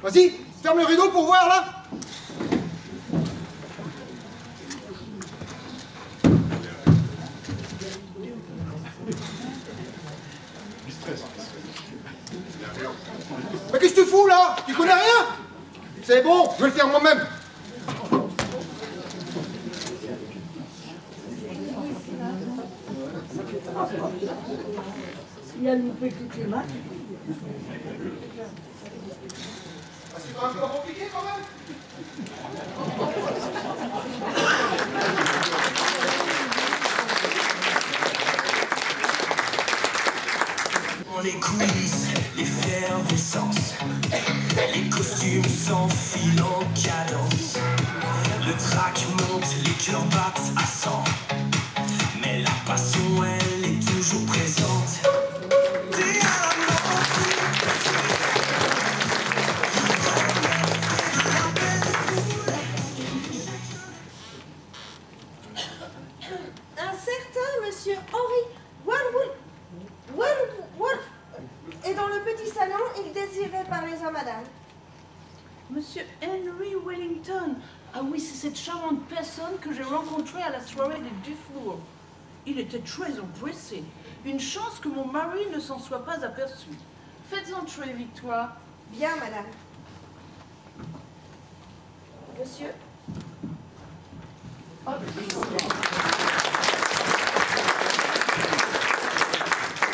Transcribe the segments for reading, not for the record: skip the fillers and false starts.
Vas-y, ferme le rideau pour voir, là. Mais qu'est-ce que tu fous, là? Tu connais rien? C'est bon, je vais le faire moi-même. Il a loupé toutes les maths. C'est pas un peu compliqué, quand même. Dans les coulisses, l'effervescence, les costumes s'enfilent en cadence. Le trac monte, les cœurs battent à 100. Mais la passion, elle est toujours présente. T'es à la mort. Un certain monsieur Henry Walwood est dans le petit salon, il désirait parler à madame. Monsieur Henry Wellington. Ah oui, c'est cette charmante personne que j'ai rencontrée à la soirée des Dufour. Il était très empressé. Une chance que mon mari ne s'en soit pas aperçu. Faites entrer, Victoire. Bien, madame. Monsieur. Oh,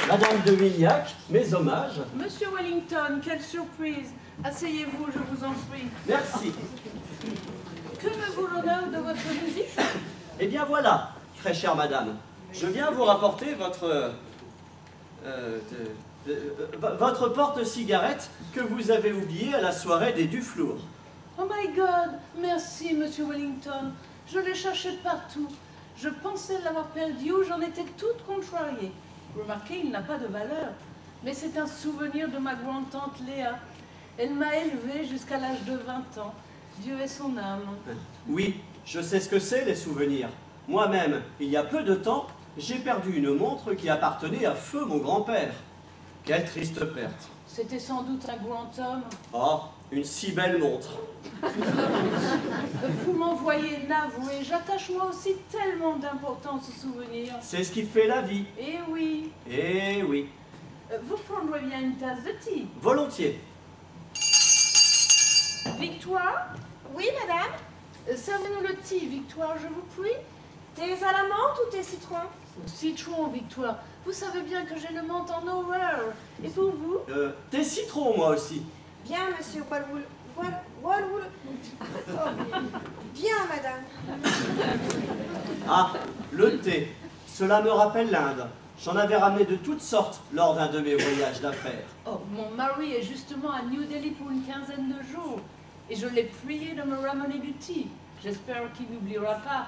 Madame de Vignac, mes hommages. Monsieur Wellington, quelle surprise. Asseyez-vous, je vous en prie. Merci. Que me vaut l'honneur de votre visite? Eh bien voilà, très chère madame, je viens vous rapporter votre porte-cigarette que vous avez oubliée à la soirée des Duflour. Oh my God, merci, monsieur Wellington. Je l'ai cherché partout. Je pensais l'avoir perdu, j'en étais toute contrariée. Remarquez, il n'a pas de valeur. Mais c'est un souvenir de ma grande-tante Léa. Elle m'a élevée jusqu'à l'âge de 20 ans. Dieu ait son âme. Oui, je sais ce que c'est les souvenirs. Moi-même, il y a peu de temps, j'ai perdu une montre qui appartenait à feu mon grand-père. Quelle triste perte. C'était sans doute un grand homme. Oh, une si belle montre. Vous m'envoyez navré, j'attache moi aussi tellement d'importance aux souvenirs. C'est ce qui fait la vie. Eh oui. Eh oui. Vous prendrez bien une tasse de thé. Volontiers. Victoire, Oui, madame. servez-nous le thé, Victoire, je vous prie. Thé à la menthe ou thé citron? Citron, Victoire. Vous savez bien que j'ai le menthe en horreur. Et pour vous? Thé citron, moi aussi. Bien, monsieur Walwood. Walwood. Bien, madame. Ah, le thé. Cela me rappelle l'Inde. J'en avais ramené de toutes sortes lors d'un de mes voyages d'affaires. Oh, mon mari est justement à New Delhi pour une quinzaine de jours. Et je l'ai prié de me ramener du thé. J'espère qu'il n'oubliera pas.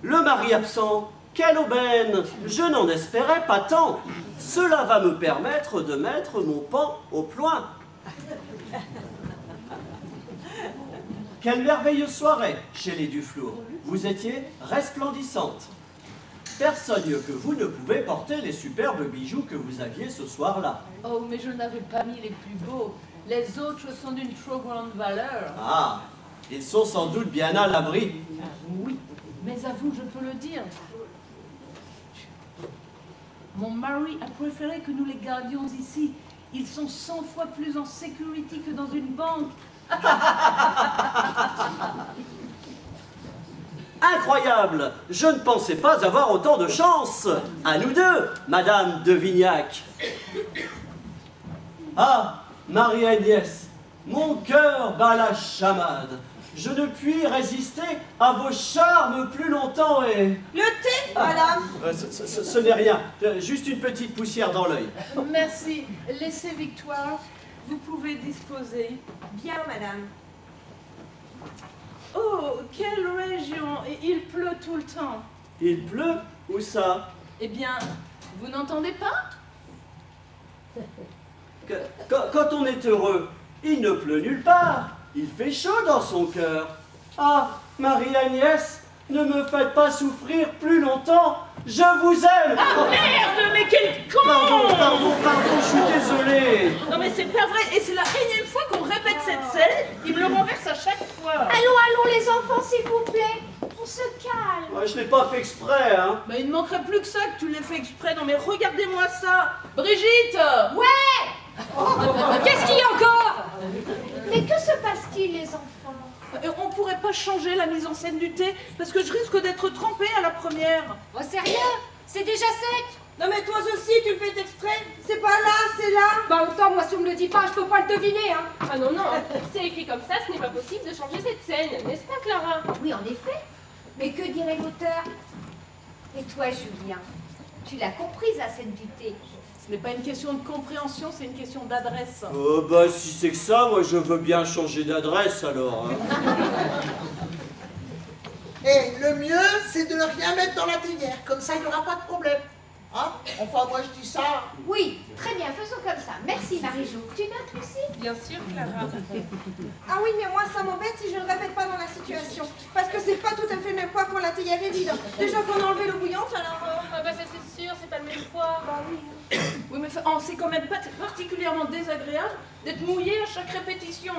Le mari absent, quelle aubaine! Je n'en espérais pas tant. Cela va me permettre de mettre mon pain au point. Quelle merveilleuse soirée chez les Duflour. Vous étiez resplendissante. Personne mieux que vous ne pouvait porter les superbes bijoux que vous aviez ce soir-là. Oh, mais je n'avais pas mis les plus beaux. Les autres sont d'une trop grande valeur. Ah, ils sont sans doute bien à l'abri. Oui, mais à vous, je peux le dire. Mon mari a préféré que nous les gardions ici. Ils sont 100 fois plus en sécurité que dans une banque. Incroyable! Je ne pensais pas avoir autant de chance! À nous deux, Madame de Vignac! Ah, Marie-Agnès, mon cœur bat la chamade. Je ne puis résister à vos charmes plus longtemps et... Le thé, madame. Ce n'est rien, juste une petite poussière dans l'œil. Merci. Laissez Victoire. Vous pouvez disposer. Bien, madame. Oh, quelle région! Et il pleut tout le temps. Il pleut? Où ça? Eh bien, vous n'entendez pas? Quand on est heureux, il ne pleut nulle part. Il fait chaud dans son cœur. Ah, Marie-Agnès, ne me faites pas souffrir plus longtemps. Je vous aime. Ah merde, mais quel con! Pardon. Non mais c'est pas vrai, et c'est la énième fois qu'on répète cette scène, il me le renverse à chaque fois. Allons, les enfants, s'il vous plaît. On se calme. Ouais, je l'ai pas fait exprès, hein. Mais il ne manquerait plus que ça que tu l'aies fait exprès. Non mais regardez-moi ça. Brigitte. Ouais. Qu'est-ce qu'il y a encore? Mais que se passe-t-il, les enfants? On pourrait pas changer la mise en scène du thé, parce que je risque d'être trempée à la première. Oh sérieux? C'est déjà sec? Non mais toi aussi, tu le fais exprès. C'est pas là, c'est là. Bah autant, moi si on me le dit pas, je peux pas le deviner, hein. Ah non, non, c'est écrit comme ça, ce n'est pas possible de changer cette scène, n'est-ce pas Clara? Oui, en effet. Mais que dirait l'auteur? Et toi, Julien, tu l'as comprise, la scène du thé? Ce n'est pas une question de compréhension, c'est une question d'adresse. Oh bah si c'est que ça, moi je veux bien changer d'adresse alors. Hein. Et le mieux, c'est de ne rien mettre dans la théière, comme ça il n'y aura pas de problème. Hein? Enfin, moi je dis ça. Oui, très bien, faisons comme ça. Merci, Marie-Jo. Tu notes, Lucie? Bien sûr, Clara. Ah oui, mais moi, ça m'embête si je ne répète pas dans la situation. Parce que c'est pas tout à fait le même poids pour la théière est vide. Déjà qu'on a enlevé l'eau bouillante, alors... Ah bah ça c'est sûr, c'est pas le même poids. Bah oui. Oui, mais c'est quand même pas particulièrement désagréable d'être mouillé à chaque répétition.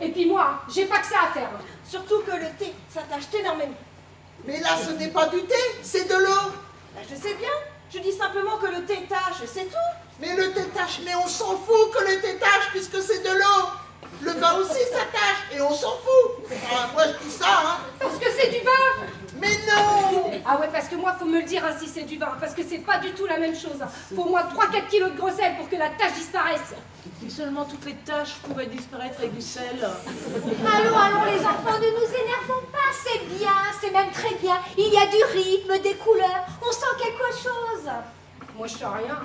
Et puis moi, j'ai pas que ça à faire. Surtout que le thé, ça tâche énormément. Mais là, ce n'est pas du thé, c'est de l'eau. Bah, je sais bien. Je dis simplement que le thé tâche, c'est tout. Mais le thé tâche, mais on s'en fout que le thé tâche puisque c'est de l'eau. Le vin aussi, ça tâche et on s'en fout. Enfin, moi je dis ça, hein. Parce que c'est du vin. Mais non. Ah ouais, parce que moi, faut me le dire hein, si c'est du vin. Parce que c'est pas du tout la même chose. Faut au moins 3-4 kilos de gros sel pour que la tache disparaisse. Si seulement toutes les taches pouvaient disparaître avec du sel. Allons, les enfants, ne nous énervons pas. C'est bien, c'est même très bien. Il y a du rythme, des couleurs. On sent quelque chose. Moi, je sais rien.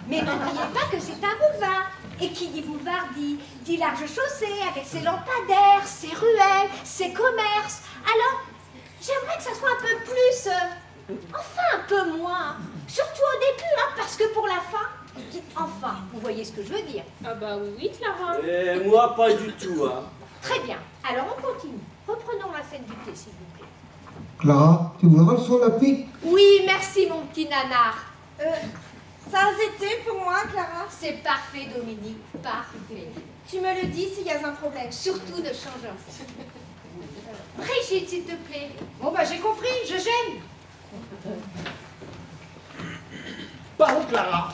Mais n'oubliez pas que c'est un boulevard. Et qui dit boulevard dit large chaussée, avec ses lampadaires, ses ruelles, ses commerces. Alors, j'aimerais que ça soit un peu plus... enfin, un peu moins. Surtout au début, hein, parce que pour la fin... Enfin, vous voyez ce que je veux dire. Ah bah oui, Clara. Et moi pas du tout, hein. Très bien. Alors, on continue. Reprenons la scène du thé, s'il vous plaît. Clara, tu voudrais le son olympique? Oui, merci, mon petit nanar. Ça a été pour moi, Clara? C'est parfait, Dominique, parfait. Tu me le dis s'il y a un problème. Surtout ne change rien. Brigitte, s'il te plaît. Bon bah j'ai compris, je gêne. Pardon, Clara.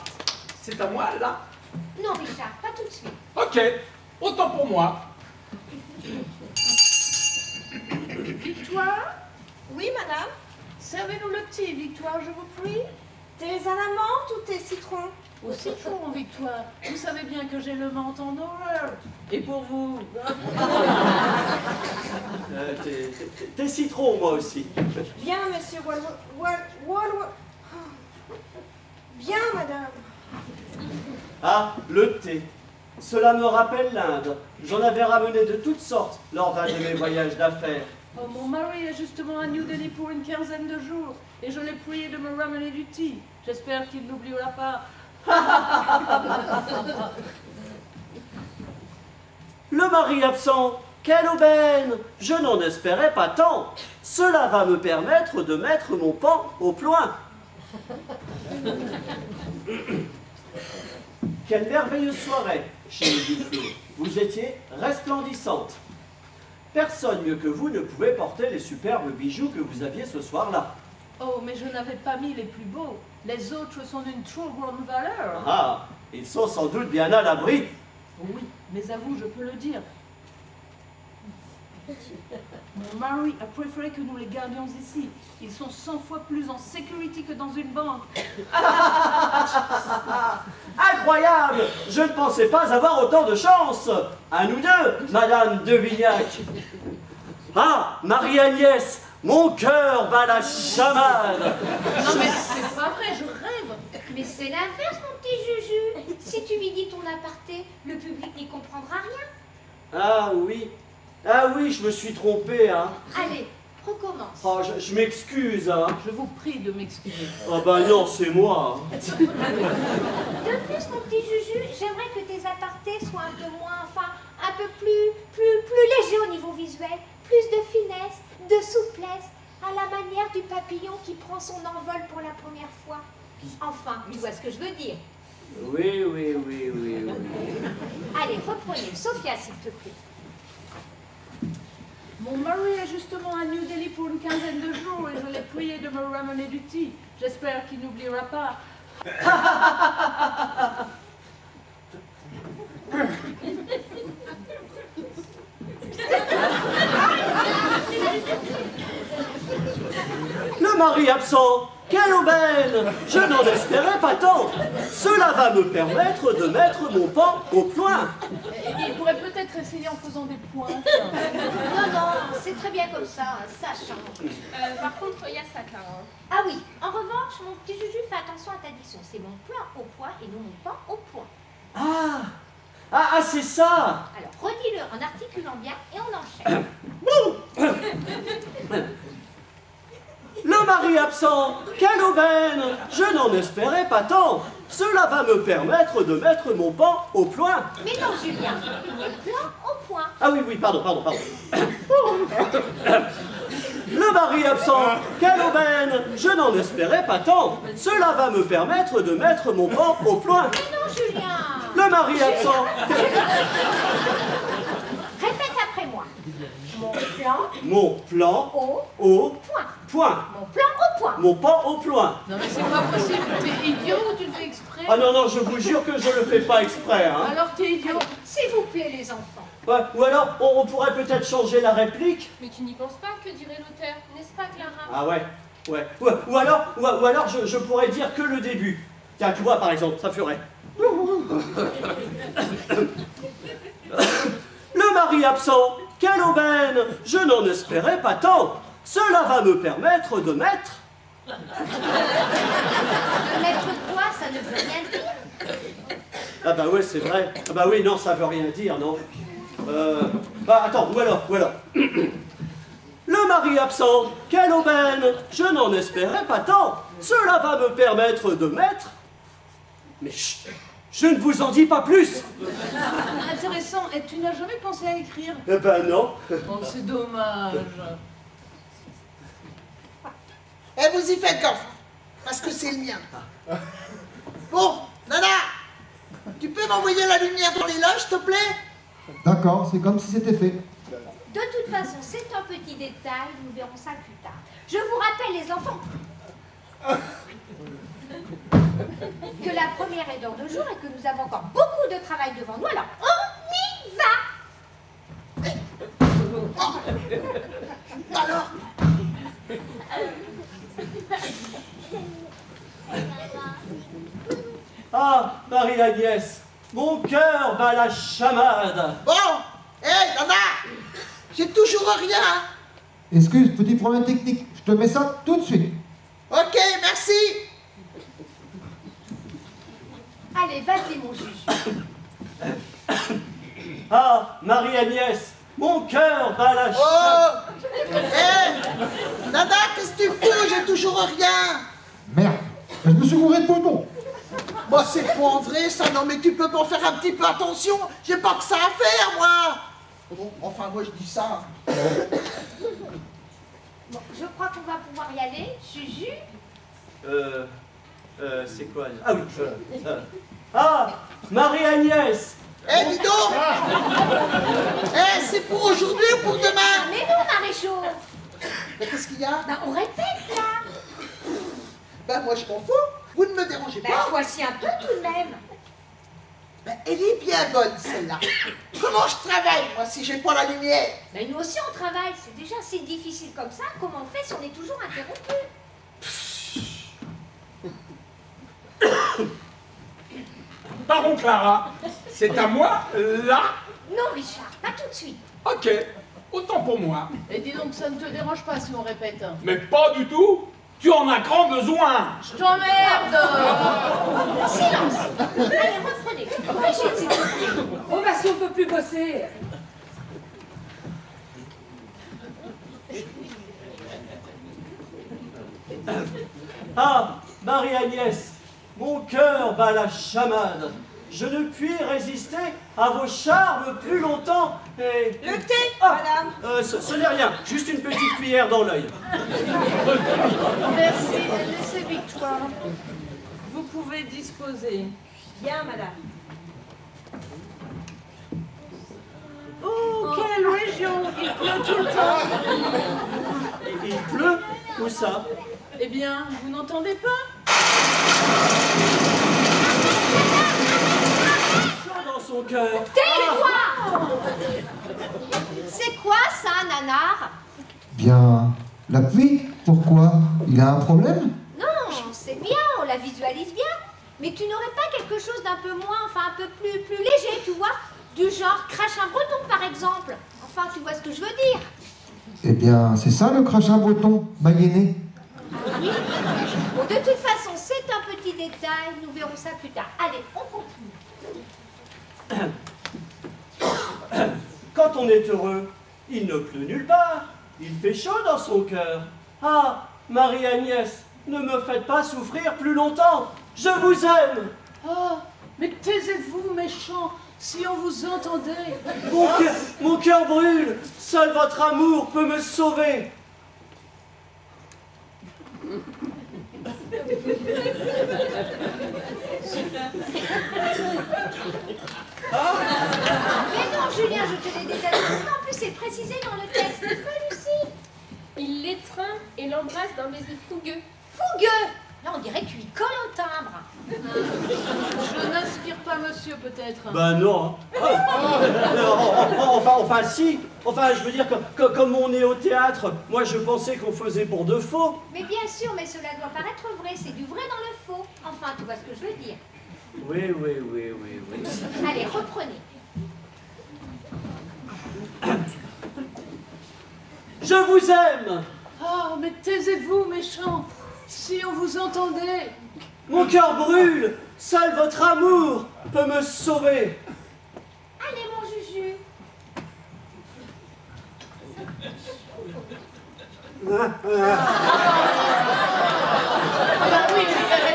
C'est à moi, là? Non, Richard, pas tout de suite. Ok, autant pour moi. Victoire, Oui, madame? servez-nous le thé, Victoire, je vous prie. T'es à la menthe ou t'es citron? Au citron, Victoire. Vous savez bien que j'ai le menthe en horreur. Et pour vous? T'es citron, moi aussi. Bien, monsieur Bien, madame. Ah, le thé. Cela me rappelle l'Inde. J'en avais ramené de toutes sortes lors d'un de mes voyages d'affaires. Oh, mon mari est justement à New Delhi pour une quinzaine de jours. Et je l'ai prié de me ramener du thé. J'espère qu'il n'oubliera pas. Le mari absent, quelle aubaine! Je n'en espérais pas tant. Cela va me permettre de mettre mon pan au point. Quelle merveilleuse soirée chez les Duflo. Vous étiez resplendissante. Personne mieux que vous ne pouvait porter les superbes bijoux que vous aviez ce soir-là. Oh, mais je n'avais pas mis les plus beaux. Les autres sont d'une trop grande valeur. Ah, ils sont sans doute bien à l'abri. Oui, mais à vous, je peux le dire. Mon mari a préféré que nous les gardions ici. Ils sont 100 fois plus en sécurité que dans une banque. Incroyable! Je ne pensais pas avoir autant de chance. À nous deux, Madame de Vignac. Ah, Marie-Agnès, mon cœur bat la chamade. Non mais c'est pas vrai, je rêve. Mais c'est l'inverse, mon petit Juju. Si tu lui dis ton aparté, le public n'y comprendra rien. Ah oui, je me suis trompé, hein. Allez, recommence. Oh, je m'excuse, hein. Je vous prie de m'excuser. Oh ben non, c'est moi. De plus, mon petit Juju, j'aimerais que tes apartés soient un peu moins, enfin, un peu plus légers au niveau visuel, plus de finesse, de souplesse, à la manière du papillon qui prend son envol pour la première fois. Enfin, tu vois ce que je veux dire. Oui, oui, oui, oui, oui. Allez, reprenez. Sophia, s'il te plaît. Mon mari est justement à New Delhi pour une quinzaine de jours et je l'ai prié de me ramener du thé. J'espère qu'il n'oubliera pas. Le mari absent, quelle aubaine! Je n'en espérais pas tant. Cela va me permettre de mettre mon pan au point. Il pourrait peut-être essayer en faisant des pointes. Non, non, c'est très bien comme ça, ça change. Par contre, il y a ça, Clara. Ah oui, en revanche, mon petit Juju, fais attention à ta diction. C'est mon plan au point et non mon pan au point. Ah, c'est ça! Alors, redis-le en articulant bien et on enchaîne. Le mari absent, quelle aubaine! Je n'en espérais pas tant. Cela va me permettre de mettre mon pan au point. Mais non, Julien, mon plan au point. Ah oui, oui, pardon. Le mari absent, quelle aubaine! Je n'en espérais pas tant. Cela va me permettre de mettre mon pan au point. Mais non, Julien. Le mari absent. Répète après moi. Mon plan au point. point. Mon plan au point. Mon pan au point. Non mais c'est pas possible, t'es idiot ou tu le fais exprès? Ah non, je vous jure que je le fais pas exprès. Hein. Alors t'es idiot. S'il vous plaît, les enfants. Ouais, ou alors, on pourrait peut-être changer la réplique. Mais tu n'y penses pas, que dirait l'auteur, n'est-ce pas, Clara? Ah ouais. Ou alors je pourrais dire que le début. Tiens, tu vois, par exemple, ça ferait. Le mari absent, quelle aubaine! Je n'en espérais pas tant. Cela va me permettre de mettre... De mettre quoi, ça ne veut rien dire. Ah bah ouais, c'est vrai. Ah bah oui, non, ça veut rien dire, non. Attends, ou alors. Le mari absent, quelle aubaine! Je n'en espérais pas tant. Cela va me permettre de mettre... Mais chut, je ne vous en dis pas plus. Intéressant, et tu n'as jamais pensé à écrire? Eh ben non. Oh, c'est dommage. Et vous y faites gaffe, parce que c'est le mien. Bon, Nana, tu peux m'envoyer la lumière dans les loges, s'il te plaît? D'accord, c'est comme si c'était fait. De toute façon, c'est un petit détail, nous verrons ça plus tard. Je vous rappelle, les enfants, que la première est dans 2 jours et que nous avons encore beaucoup de travail devant nous, alors on y va! Alors? Ah, Marie-Agnès, mon cœur bat la chamade. Bon, hé, Nana, j'ai toujours rien. Excuse, petit problème technique. Je te mets ça tout de suite. Ok, merci. Allez, vas-y, mon Juju. Ah, Marie-Agnès, mon cœur bat la chamade. Oh, hé, Nana, qu'est-ce que tu fous? J'ai toujours rien. Merde, je me suis gouré de poton. Bah, c'est pas en vrai, ça. Non, mais tu peux pas faire un petit peu attention. J'ai pas que ça à faire, moi. Bon, enfin, moi, je dis ça. Bon, je crois qu'on va pouvoir y aller. Juju? C'est quoi? Ah oui. Ah, Marie-Agnès. Eh, dis donc. Eh, c'est pour aujourd'hui ou pour demain? Mais non, Maréchaux. Mais qu'est-ce qu'il y a? Bah, on répète, là. Bah, moi, je m'en fous. Vous ne me dérangez Bah, pas. toi aussi un peu, tout de même. Bah, elle est bien bonne, celle-là. Comment je travaille, moi, si j'ai pas la lumière? Mais nous aussi, on travaille. C'est déjà si difficile comme ça. Comment on fait si on est toujours interrompu? Pardon, Clara. C'est à moi, là? Non, Richard, pas tout de suite. Ok, autant pour moi. Et dis donc, ça ne te dérange pas si on répète? Mais pas du tout. Tu en as grand besoin. Je t'emmerde! Silence. Allez, reprenez. Brigitte, s'il te plaît. Oh bah si on peut plus bosser. Ah, Marie-Agnès, mon cœur bat la chamade. Je ne puis résister à vos charmes plus longtemps et... Le thé, madame. madame. Ce n'est rien, juste une petite cuillère dans l'œil. Merci, laissez Victoire. Vous pouvez disposer. Bien, madame. Oh, quelle région! Il pleut tout le temps! Il pleut? Où ça? Eh bien, vous n'entendez pas? Chaud dans son cœur. Tais-toi! C'est quoi ça, nanar? Bien, la pluie, pourquoi? Il a un problème? Non, c'est bien, on la visualise bien. Mais tu n'aurais pas quelque chose d'un peu moins, enfin un peu plus léger, tu vois? Du genre crachin breton, par exemple. Enfin, tu vois ce que je veux dire. Eh bien, c'est ça le crachin breton, Mayenne. Ah oui? Bon, de toute façon, c'est un petit détail, nous verrons ça plus tard. Allez, on continue. Quand on est heureux, il ne pleut nulle part. Il fait chaud dans son cœur. Ah, Marie-Agnès, ne me faites pas souffrir plus longtemps. Je vous aime. Oh, mais taisez-vous, méchant, si on vous entendait. Mon cœur brûle. Seul votre amour peut me sauver. Mais non, Julien, je te l'ai déjà dit. En plus, c'est précisé dans le texte, n'est-ce pas, Lucie? Il l'étreint et l'embrasse d'un baiser fougueux. Fougueux! Là, on dirait que tu y colles un timbre. Je n'inspire pas monsieur, peut-être. Ben non. Enfin si. Enfin, je veux dire, comme on est au théâtre, moi je pensais qu'on faisait pour de faux. Mais bien sûr, mais cela doit paraître vrai. C'est du vrai dans le faux. Enfin, tu vois ce que je veux dire. Oui. Allez, reprenez. Je vous aime. Oh, mais taisez-vous, méchant, si on vous entendait. Mon cœur brûle. Seul votre amour peut me sauver. Allez, mon Juju. Ah bah oui,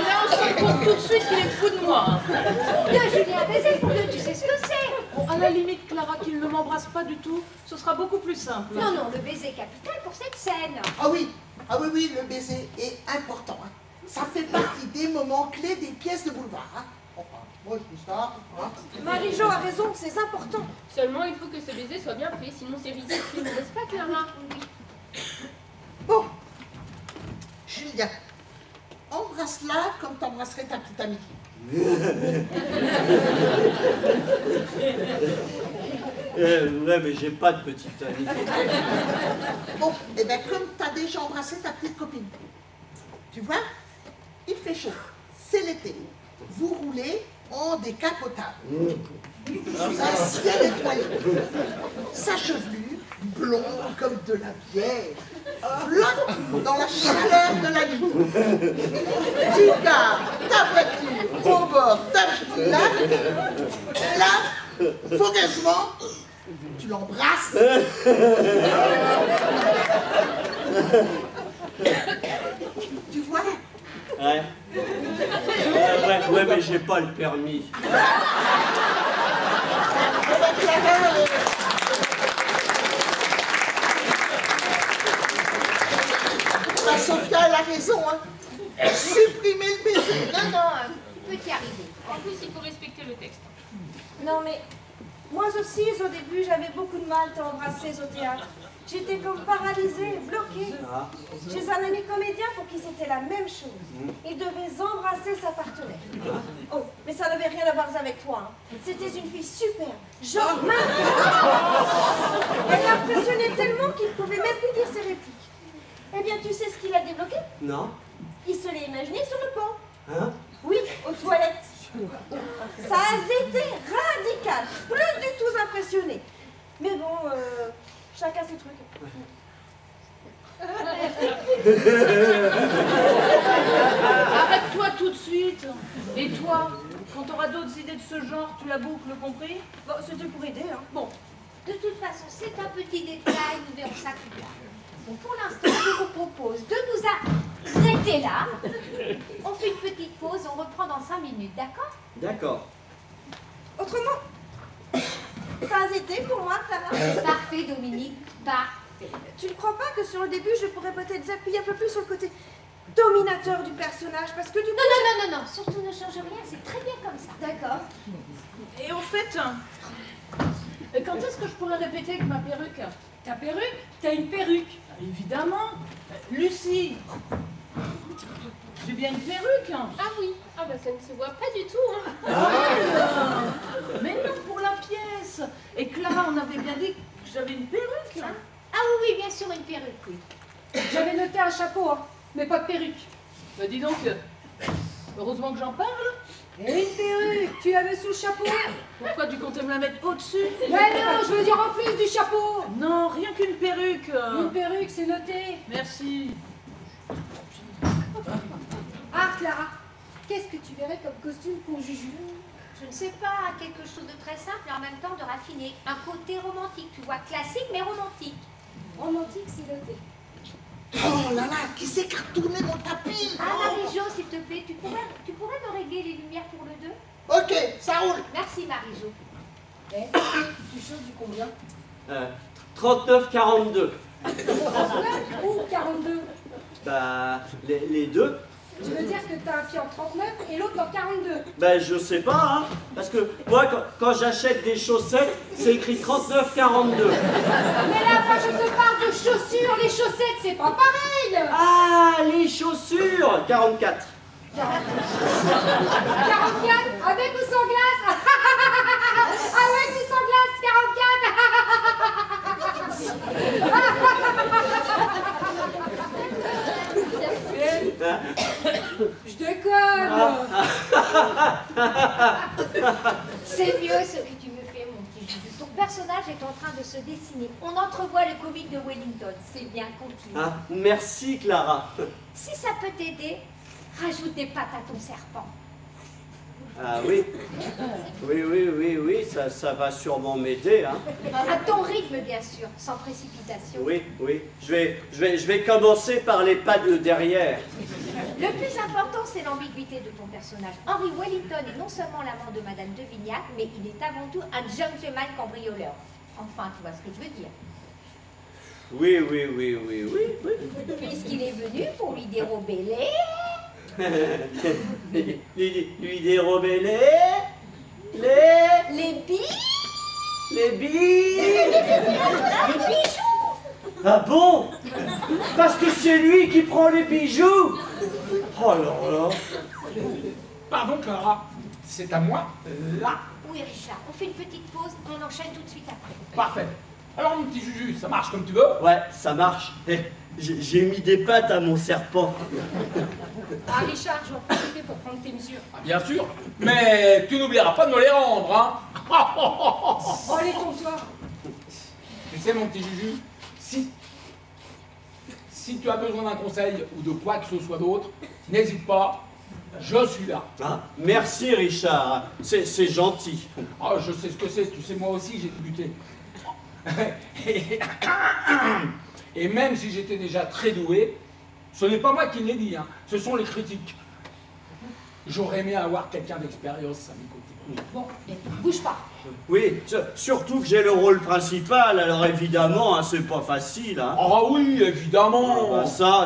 là, on se rend compte tout de suite qu'il est fou de moi. Fougueux, Julien, baiser fougueux, tu sais ce que c'est. Bon, à la limite, Clara, qu'il ne m'embrasse pas du tout, ce sera beaucoup plus simple. Non, le baiser est capital pour cette scène. Ah oui, le baiser est important. Hein. Ça fait partie des moments clés des pièces de boulevard. Hein. Enfin, moi je dis ça. Hein. Marie-Jo a raison, c'est important. Seulement, il faut que ce baiser soit bien fait, sinon c'est ridicule, n'est-ce pas, Clara? Bon, Julien, embrasse-la comme t'embrasserais ta petite amie. Ouais, mais j'ai pas de petite amie. Bon, et bien comme t'as déjà embrassé ta petite copine. Tu vois, il fait chaud, c'est l'été. Vous roulez en décapotable. Sous un ciel étoilé. Sa chevelure, blonde comme de la bière, flotte dans la chaleur de la nuit. Tu gares ta voiture au bord d'un petit lac. Et là, fougueusement, tu l'embrasses. Tu vois? Ouais, mais j'ai pas le permis. La Sophia, elle a raison, hein. Supprimer le baiser. Non, tu peux y arriver. En plus, il faut respecter le texte. Non mais, moi aussi au début j'avais beaucoup de mal à embrasser au théâtre. J'étais comme paralysée, bloquée. J'ai un ami comédien pour qui c'était la même chose. Il devait embrasser sa partenaire. Oh, mais ça n'avait rien à voir avec toi. Hein. C'était une fille super, genre Elle l'impressionnait tellement qu'il ne pouvait même plus dire ses répliques. Eh bien, tu sais ce qu'il a débloqué? Non? Il se l'est imaginé sur le pont. Hein? Oui, aux toilettes. Ça a été radical, plus du tout impressionné. Mais bon, chacun ses trucs. Arrête-toi tout de suite. Et toi, quand tu auras d'autres idées de ce genre, tu la boucles, compris? Bon, c'était pour aider, hein. Bon, de toute façon, c'est un petit détail, nous verrons ça plus tard. Bon, pour l'instant, je vous propose de nous arrêter là. On fait une petite pause, on reprend dans 5 minutes, d'accord? D'accord. Autrement, ça a été pour moi, Clara. Parfait, Dominique, parfait. Tu ne crois pas que sur le début, je pourrais peut-être appuyer un peu plus sur le côté dominateur du personnage, parce que du coup... Non, surtout ne change rien, c'est très bien comme ça. D'accord. Et au fait, quand est-ce que je pourrais répéter avec ma perruque? Ta perruque? T'as une perruque? Évidemment. Lucie, j'ai bien une perruque. Ah oui, ah bah ça ne se voit pas du tout. Hein. Mais non, pour la pièce. Et Clara, on avait bien dit que j'avais une perruque. Ah oui, bien sûr, une perruque, oui. J'avais noté un chapeau, hein, mais pas de perruque. Bah dis donc, heureusement que j'en parle. Et une perruque, tu l'avais sous le chapeau? Pourquoi tu comptais me la mettre au-dessus? Mais non, je veux dire en plus du chapeau. Non, rien qu'une perruque. Une perruque, c'est noté. Merci. Ah, Clara, qu'est-ce que tu verrais comme costume pour Juju? Je ne sais pas, quelque chose de très simple et en même temps de raffiné. Un côté romantique, tu vois, classique mais romantique. Romantique, c'est noté. Oh là là, qui c'est qui a retourné mon tapis? Ah, Marie-Jo, s'il te plaît, tu pourrais me régler les lumières pour le 2? Ok, ça roule. Merci, Marie-Jo. Eh, tu choses du combien? 39,42. 39 ou 42? Bah, les deux. Tu veux dire que t'as un pied en 39 et l'autre en 42? Ben, je sais pas, hein. Parce que moi, quand j'achète des chaussettes, c'est écrit 39,42. Mais là, moi, je te parle de chaussures. Les chaussettes, c'est pas pareil. Ah, les chaussures 44. 44 avec ou sans glace? Avec ou sans glace, 44. Je déconne. C'est mieux ce que tu me fais, mon petit Juju. Ton personnage est en train de se dessiner. On entrevoit le comique de Wellington. C'est bien, continue. Ah, merci, Clara. Si ça peut t'aider, rajoute des pattes à ton serpent. Ah oui. Oui, ça va sûrement m'aider, hein. À ton rythme, bien sûr, sans précipitation. Oui. Je vais commencer par les pattes de derrière. Le plus important, c'est l'ambiguïté de ton personnage. Henry Wellington est non seulement l'amant de Madame de Vignac, mais il est avant tout un gentleman cambrioleur. Enfin, tu vois ce que je veux dire. Oui. Puisqu'il est venu pour lui dérober les... lui dérober Les billes. les billes. Les bijoux. Ah bon? Parce que c'est lui qui prend les bijoux. Oh là là. Pardon, Clara, c'est à moi, là. Oui, Richard, on fait une petite pause, on enchaîne tout de suite après. Parfait. Alors, mon petit Juju, ça marche comme tu veux? Ouais, ça marche. J'ai mis des pattes à mon serpent. Ah, Richard, je vais en profiter pour prendre tes mesures. Ah, bien sûr, mais tu n'oublieras pas de me les rendre, hein. Oh, allez, tombe-toi. Tu sais, mon petit Juju, si tu as besoin d'un conseil ou de quoi que ce soit d'autre, n'hésite pas, je suis là. Ah, merci, Richard. C'est gentil. Ah, je sais ce que c'est, tu sais, moi aussi, j'ai débuté. Et même si j'étais déjà très doué, ce n'est pas moi qui l'ai dit, hein, ce sont les critiques. J'aurais aimé avoir quelqu'un d'expérience à mes côtés. Bon, bouge pas. Oui, surtout que j'ai le rôle principal, alors évidemment, hein, c'est pas facile. Hein. Ah oui, évidemment. Ah, bah, ça,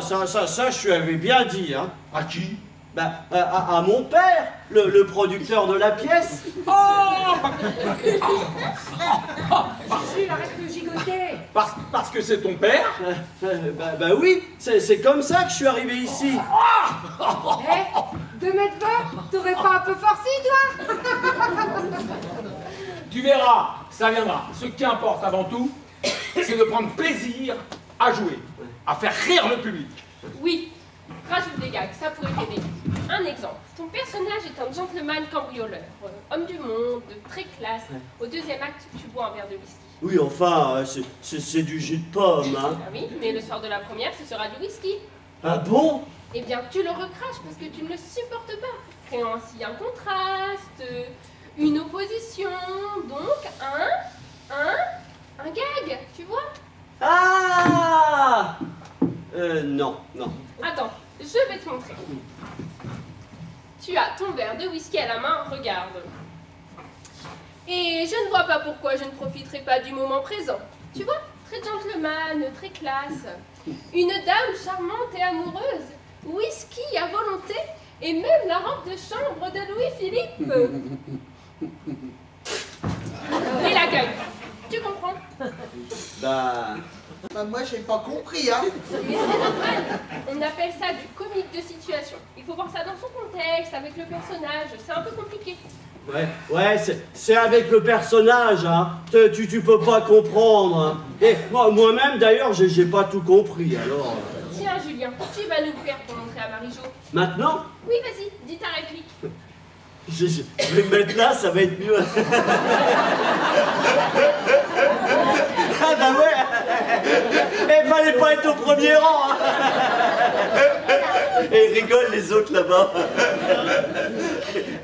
je lui avais bien dit. Hein. À qui? Bah, à mon père, le producteur de la pièce. Jules, arrête de gigoter. Parce que c'est ton père? Bah oui, c'est comme ça que je suis arrivé ici. Eh, 2,20 m, t'aurais pas un peu forci, toi? Tu verras, ça viendra. Ce qui importe avant tout, c'est de prendre plaisir à jouer, à faire rire le public. Oui, rajoute des gags, ça pourrait t'aider. Un exemple, ton personnage est un gentleman cambrioleur, homme du monde, très classe. Au deuxième acte, tu bois un verre de whisky. Oui, enfin, c'est du jus de pomme, hein. Ah oui, mais le soir de la première, ce sera du whisky. Ah bon? Eh bien, tu le recraches parce que tu ne le supportes pas, créant ainsi un contraste, une opposition, donc un gag, tu vois? Ah! Non. Attends, je vais te montrer. Tu as ton verre de whisky à la main, regarde. Et je ne vois pas pourquoi je ne profiterai pas du moment présent. Tu vois, très gentleman, très classe. Une dame charmante et amoureuse. whisky à volonté et même la robe de chambre de Louis-Philippe. Et la gueule. Tu comprends? Bah, moi, j'ai pas compris, hein. Mais c'est normal. On appelle ça du comique de situation. Il faut voir ça dans son contexte, avec le personnage. C'est un peu compliqué. Ouais, c'est avec le personnage, hein. Tu peux pas comprendre. Hein. Et moi-même, d'ailleurs, j'ai pas tout compris, alors... Tiens, Julien, tu vas nous faire pour montrer à Marie-Jo. Maintenant? Oui, vas-y, dis ta réplique. Je vais me mettre là, ça va être mieux. Ah bah ouais. Il fallait pas être au premier rang. Hein. Et ils rigolent les autres là-bas.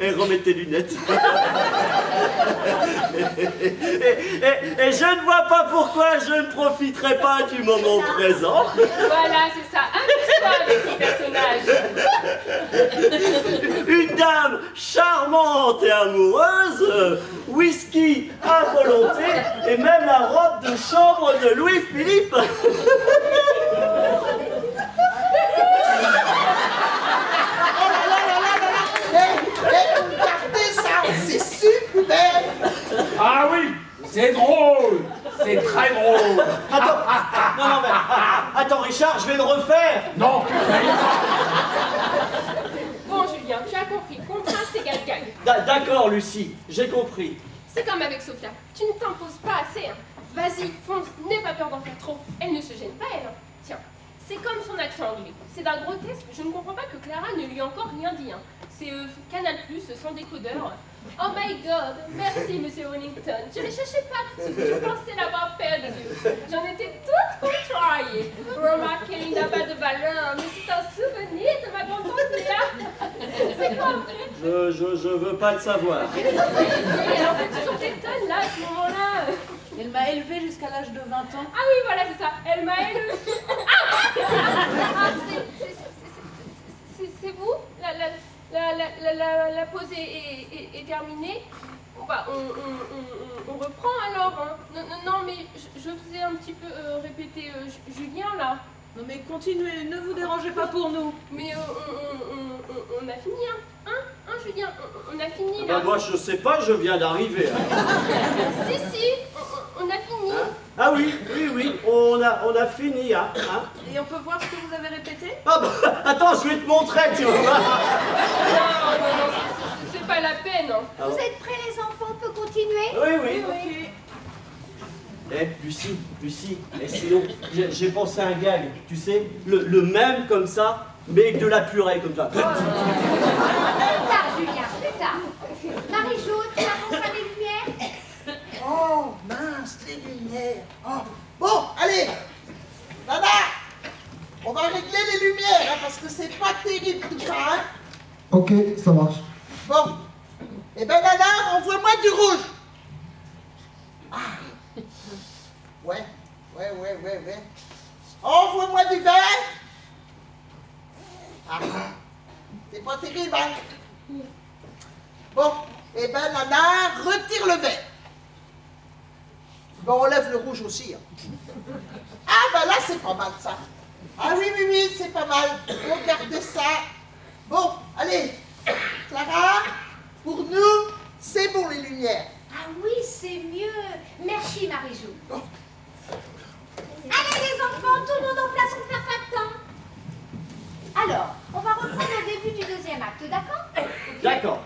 Et remets tes lunettes. Et je ne vois pas pourquoi je ne profiterai pas du moment présent. Voilà, c'est ça. Amuse-toi avec ces personnages. Une dame charmante et amoureuse, whisky à volonté, et même la robe de chambre de Louis-Philippe. Regardez ça, c'est super. Ah oui, c'est drôle. C'est très drôle. Attends, non, mais attends, Richard, je vais le refaire. Non, Bon, Julien, tu as compris. Contraste égale gag. D'accord, Lucie, j'ai compris. C'est comme avec Sophia. Tu ne t'imposes pas assez. Hein. Vas-y, fonce, n'aie pas peur d'en faire trop. Elle ne se gêne pas, elle. Hein. Tiens, c'est comme son accent anglais. C'est d'un grotesque. Je ne comprends pas que Clara ne lui ait encore rien dit. Hein. C'est Canal+, sans décodeur. Oh my God, merci Monsieur Wellington. Je ne cherchais pas ce que je pensais l'avoir perdu. J'en étais toute contrariée. Remarquez, il n'a pas de valeur, mais c'est un souvenir de ma grande Léa. C'est quoi en fait? Je veux pas le savoir. En fait, toujours t'étonnes là, à ce moment-là. Elle m'a élevée jusqu'à l'âge de 20 ans. Ah oui, voilà, c'est ça. Elle m'a élevée. C'est vous? La pause est terminée. Bah, on reprend alors. Hein. Non, mais je faisais un petit peu répéter Julien là. Non mais continuez, ne vous dérangez pas pour nous. Mais on a fini, hein, Julien, on a fini là. Bah, moi, je sais pas, je viens d'arriver. Si, on a fini. Hein? Ah oui, on a fini, hein. Et on peut voir ce que vous avez répété? Ah bah, attends, je vais te montrer, tu vois. Non, c'est pas la peine. Hein. Ah Vous êtes prêts les enfants? On peut continuer? Oui. Eh, Lucie, et sinon, j'ai pensé à un gag, tu sais, le même comme ça, mais avec de la purée comme ça. Plus tard, Julien, plus tard. Marie-Jo, tu as pensé à des lumières? Oh, mince, les lumières. Oh. Bon, allez, Nana, on va régler les lumières, hein, parce que c'est pas terrible tout ça, hein. Ok, ça marche. Bon, eh ben Nana, envoie-moi du rouge. Ah. Ouais. Envoie-moi du vert. Ah, c'est pas terrible, hein. Bon, eh ben Nana, retire le vert. Bon, on lève le rouge aussi. Hein. Ah, ben là, c'est pas mal, ça. Ah oui, c'est pas mal. Regardez ça. Bon, allez, Clara, pour nous, c'est bon, les lumières. Ah oui, c'est mieux. Merci, Marie-Jo. Allez, les enfants, tout le monde en place, on ne perd pas de temps. Alors, on va reprendre au début du deuxième acte, d'accord? D'accord.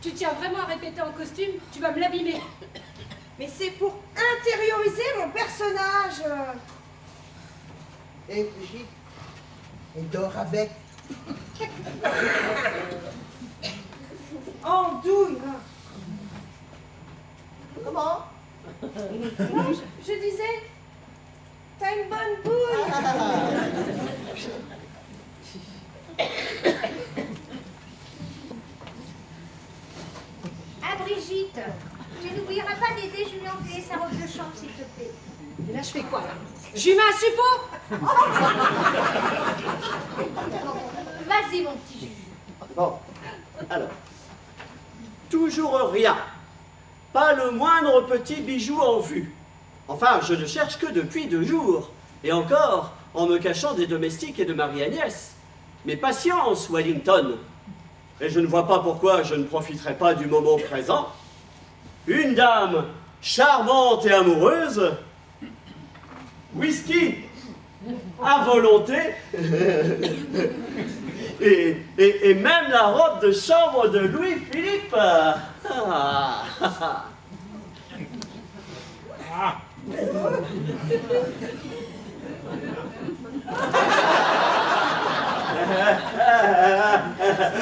Tu tiens vraiment à répéter en costume? Tu vas me l'abîmer. Mais c'est pour intérioriser mon personnage. Et Brigitte, elle dort avec. Andouille. Comment? Non, je disais, t'as une bonne bouille. Ah, Brigitte, tu n'oublieras pas d'aider Julien à enfiler sa robe de chambre, s'il te plaît. Et là, je fais quoi, là? Je lui mets un suppôt? Vas-y, mon petit Juju. Bon, alors, toujours rien. Pas le moindre petit bijou en vue. Enfin, je ne cherche que depuis 2 jours. Et encore, en me cachant des domestiques et de Marie-Agnès. Mais patience, Wellington. Et je ne vois pas pourquoi je ne profiterai pas du moment présent. Une dame charmante et amoureuse, whisky à volonté, et même la robe de chambre de Louis-Philippe.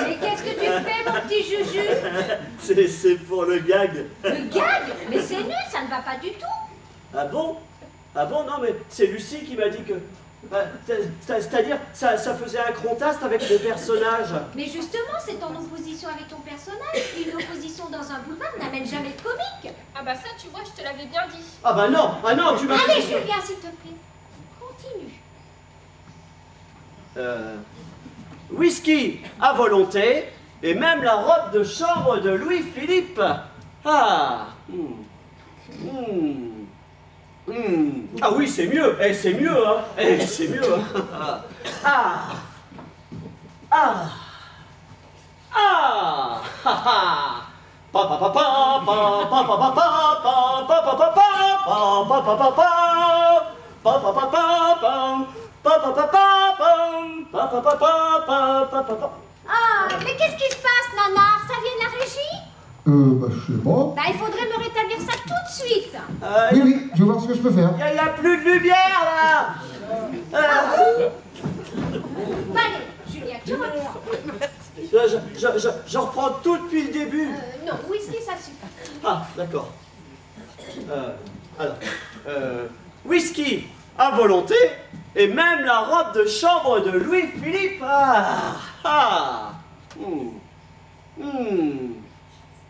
Mais qu'est-ce que tu fais, mon petit Juju? C'est pour le gag. Le gag? Mais c'est nul, ça ne va pas du tout. Ah bon? Ah bon, non, mais c'est Lucie qui m'a dit que... C'est-à-dire, ça faisait un contraste avec mon personnage. Mais justement, c'est en opposition avec ton personnage. Une opposition dans un boulevard n'amène jamais de comique. Ah bah ça, tu vois, je te l'avais bien dit. Ah bah non, tu m'as... Allez, Julien, s'il te plaît. Continue. Whisky à volonté, et même la robe de chambre de Louis-Philippe. Ah Ah oui, c'est mieux, c'est mieux, hein. C'est mieux, hein. Ah, mais qu'est-ce qui se passe, Nanar? Ça vient de la régie? Bah, je sais pas. Bah, il faudrait me rétablir ça tout de suite. Oui, je vais voir ce que je peux faire. Il n'y a plus de lumière, là. Bah, allez, Julien, tu reprends. Je reprends tout depuis le début. Non, whisky, ça suffit. Ah, d'accord. Alors, whisky à volonté, et même la robe de chambre de Louis-Philippe.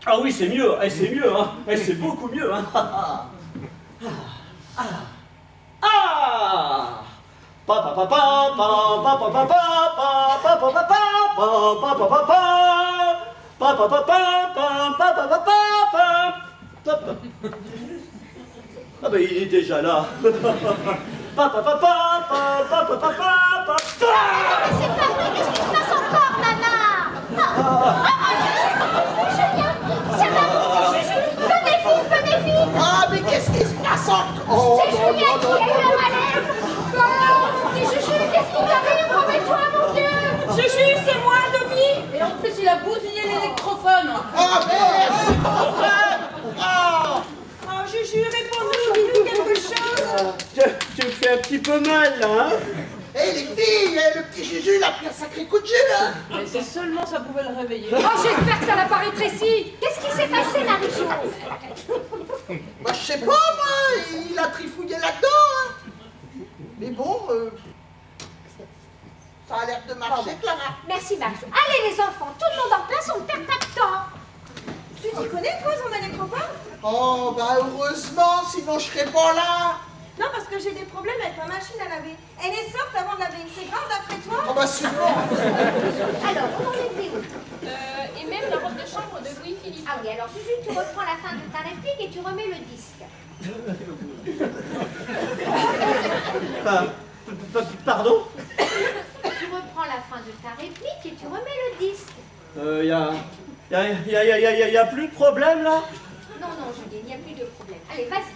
Ah oui, c'est mieux, hein. C'est beaucoup mieux, hein. Ah ben il est déjà là. Mais c'est pas vrai, qu'est-ce qui se passe encore, Nana? Julien, c'est là, mon petit Juju. Venez vite. Ah, mais qu'est-ce qui se passe encore? C'est Julien qui a eu le malaise. Mon petit Juju, qu'est-ce qui t'arrive? Remets-toi, mon Dieu. Juju, c'est moi, Dobby. Et en plus, il a bousillé l'électrophone. Ah, merde! Ah! Oh, Juju, réponds-nous, dis-nous quelque chose. Tu me fais un petit peu mal, là, hein. Eh, les filles, le petit Juju, il a pris un sacré coup de jus, hein. Mais si seulement ça pouvait le réveiller. Oh, j'espère que ça n'a pas rétréci. Qu'est-ce qui s'est passé, Marichou? Bah, je sais pas, moi, il a trifouillé là-dedans, hein. Mais bon, ça a l'air de marcher, Clara. Merci, Marichou. Allez, les enfants, tout le monde en place, on ne perd pas de temps. Tu t'y connais, toi, son électrophone? Oh, bah heureusement, sinon je serais pas là. Non, parce que j'ai des problèmes avec ma machine à laver. Elle est sorte avant de laver. C'est grave d'après toi? Oh, bah sûrement. Alors, on en était où? Et même la robe de chambre de Louis-Philippe. Ah oui, alors Juju, tu reprends la fin de ta réplique et tu remets le disque. Pardon? Tu reprends la fin de ta réplique et tu remets le disque. Y a plus de problème, là? Non, Julien, il n'y a plus de problème. Allez, vas-y.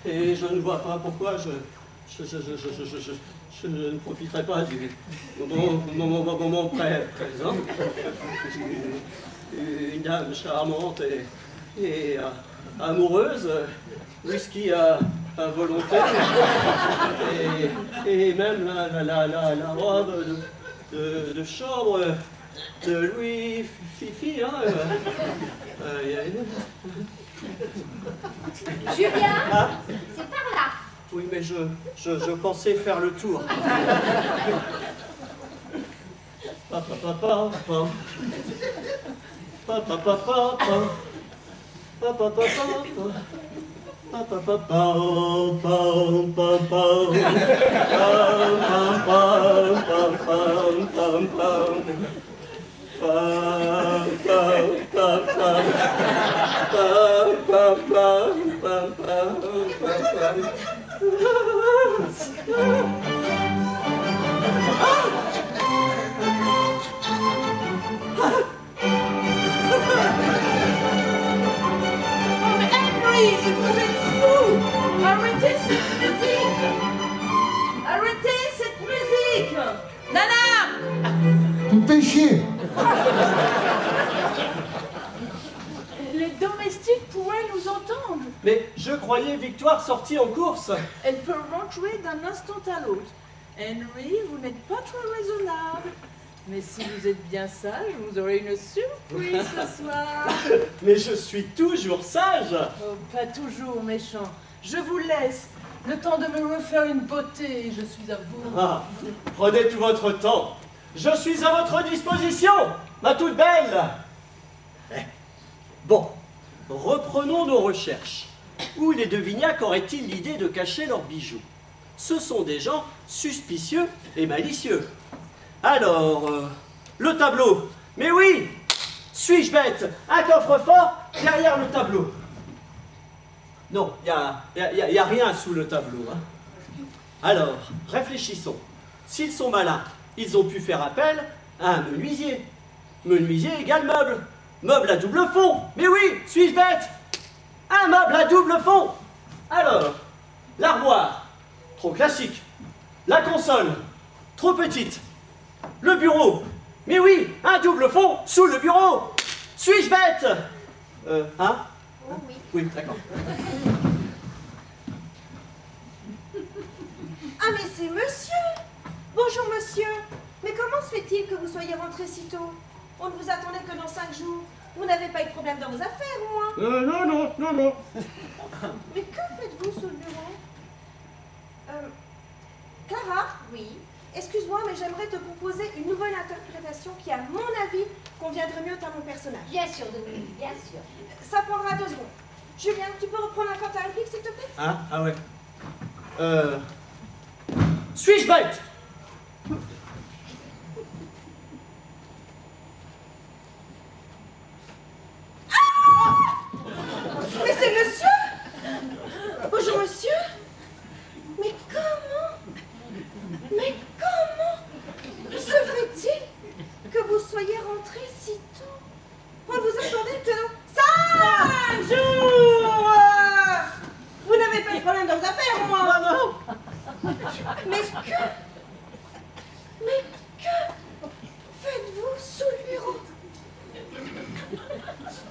Et je ne vois pas pourquoi je ne profiterai pas du moment présent. Une dame charmante et amoureuse, whisky à volonté, et même la robe de chambre de Louis Fifi, hein. Julien, Ah, c'est par là. oui, mais je pensais faire le tour. mais Henry, vous êtes fou! Arrêtez cette musique! Arrêtez cette musique! Nana! Tu me fais chier. Les domestiques pourraient nous entendre. Mais je croyais Victoire sortie en course. Elle peut rentrer d'un instant à l'autre. Henry, vous n'êtes pas très raisonnable. Mais si vous êtes bien sage, vous aurez une surprise ce soir. Mais je suis toujours sage. Oh, pas toujours méchant. Je vous laisse. Le temps de me refaire une beauté, je suis à vous. Ah, prenez tout votre temps. Je suis à votre disposition, ma toute belle. Bon, reprenons nos recherches. Où les de Vignac auraient-ils l'idée de cacher leurs bijoux? Ce sont des gens suspicieux et malicieux. Alors, le tableau. Mais oui, suis-je bête? Un coffre-fort derrière le tableau. Non, il n'y a rien sous le tableau. Hein. Alors, réfléchissons. S'ils sont malins, ils ont pu faire appel à un menuisier. Menuisier égale meuble. Meuble à double fond. Mais oui, suis-je bête? Un meuble à double fond. Alors, l'armoire, trop classique. La console, trop petite. Le bureau, mais oui, un double fond sous le bureau. Suis-je bête? Hein? Oh oui. Oui, d'accord. Ah, mais c'est monsieur! Bonjour, monsieur! Mais comment se fait-il que vous soyez rentré si tôt? On ne vous attendait que dans 5 jours. Vous n'avez pas eu de problème dans vos affaires, au moins? Non. Mais que faites-vous sous le bureau? Clara? Oui. Excuse-moi, mais j'aimerais te proposer une nouvelle interprétation qui, à mon avis, conviendrait mieux à mon personnage. Bien sûr, Dominique, bien sûr. Ça prendra 2 secondes. Julien, tu peux reprendre encore ta réplique, s'il te plaît? Hein? Ah ouais. Suis-je bête? Mais c'est monsieur! Bonjour, monsieur! Mais comment se fait-il que vous soyez rentré si tôt? On ne vous attendait que 5 jours! Vous n'avez pas de problème dans vos affaires, au moins? Non. Mais que faites-vous sous le bureau?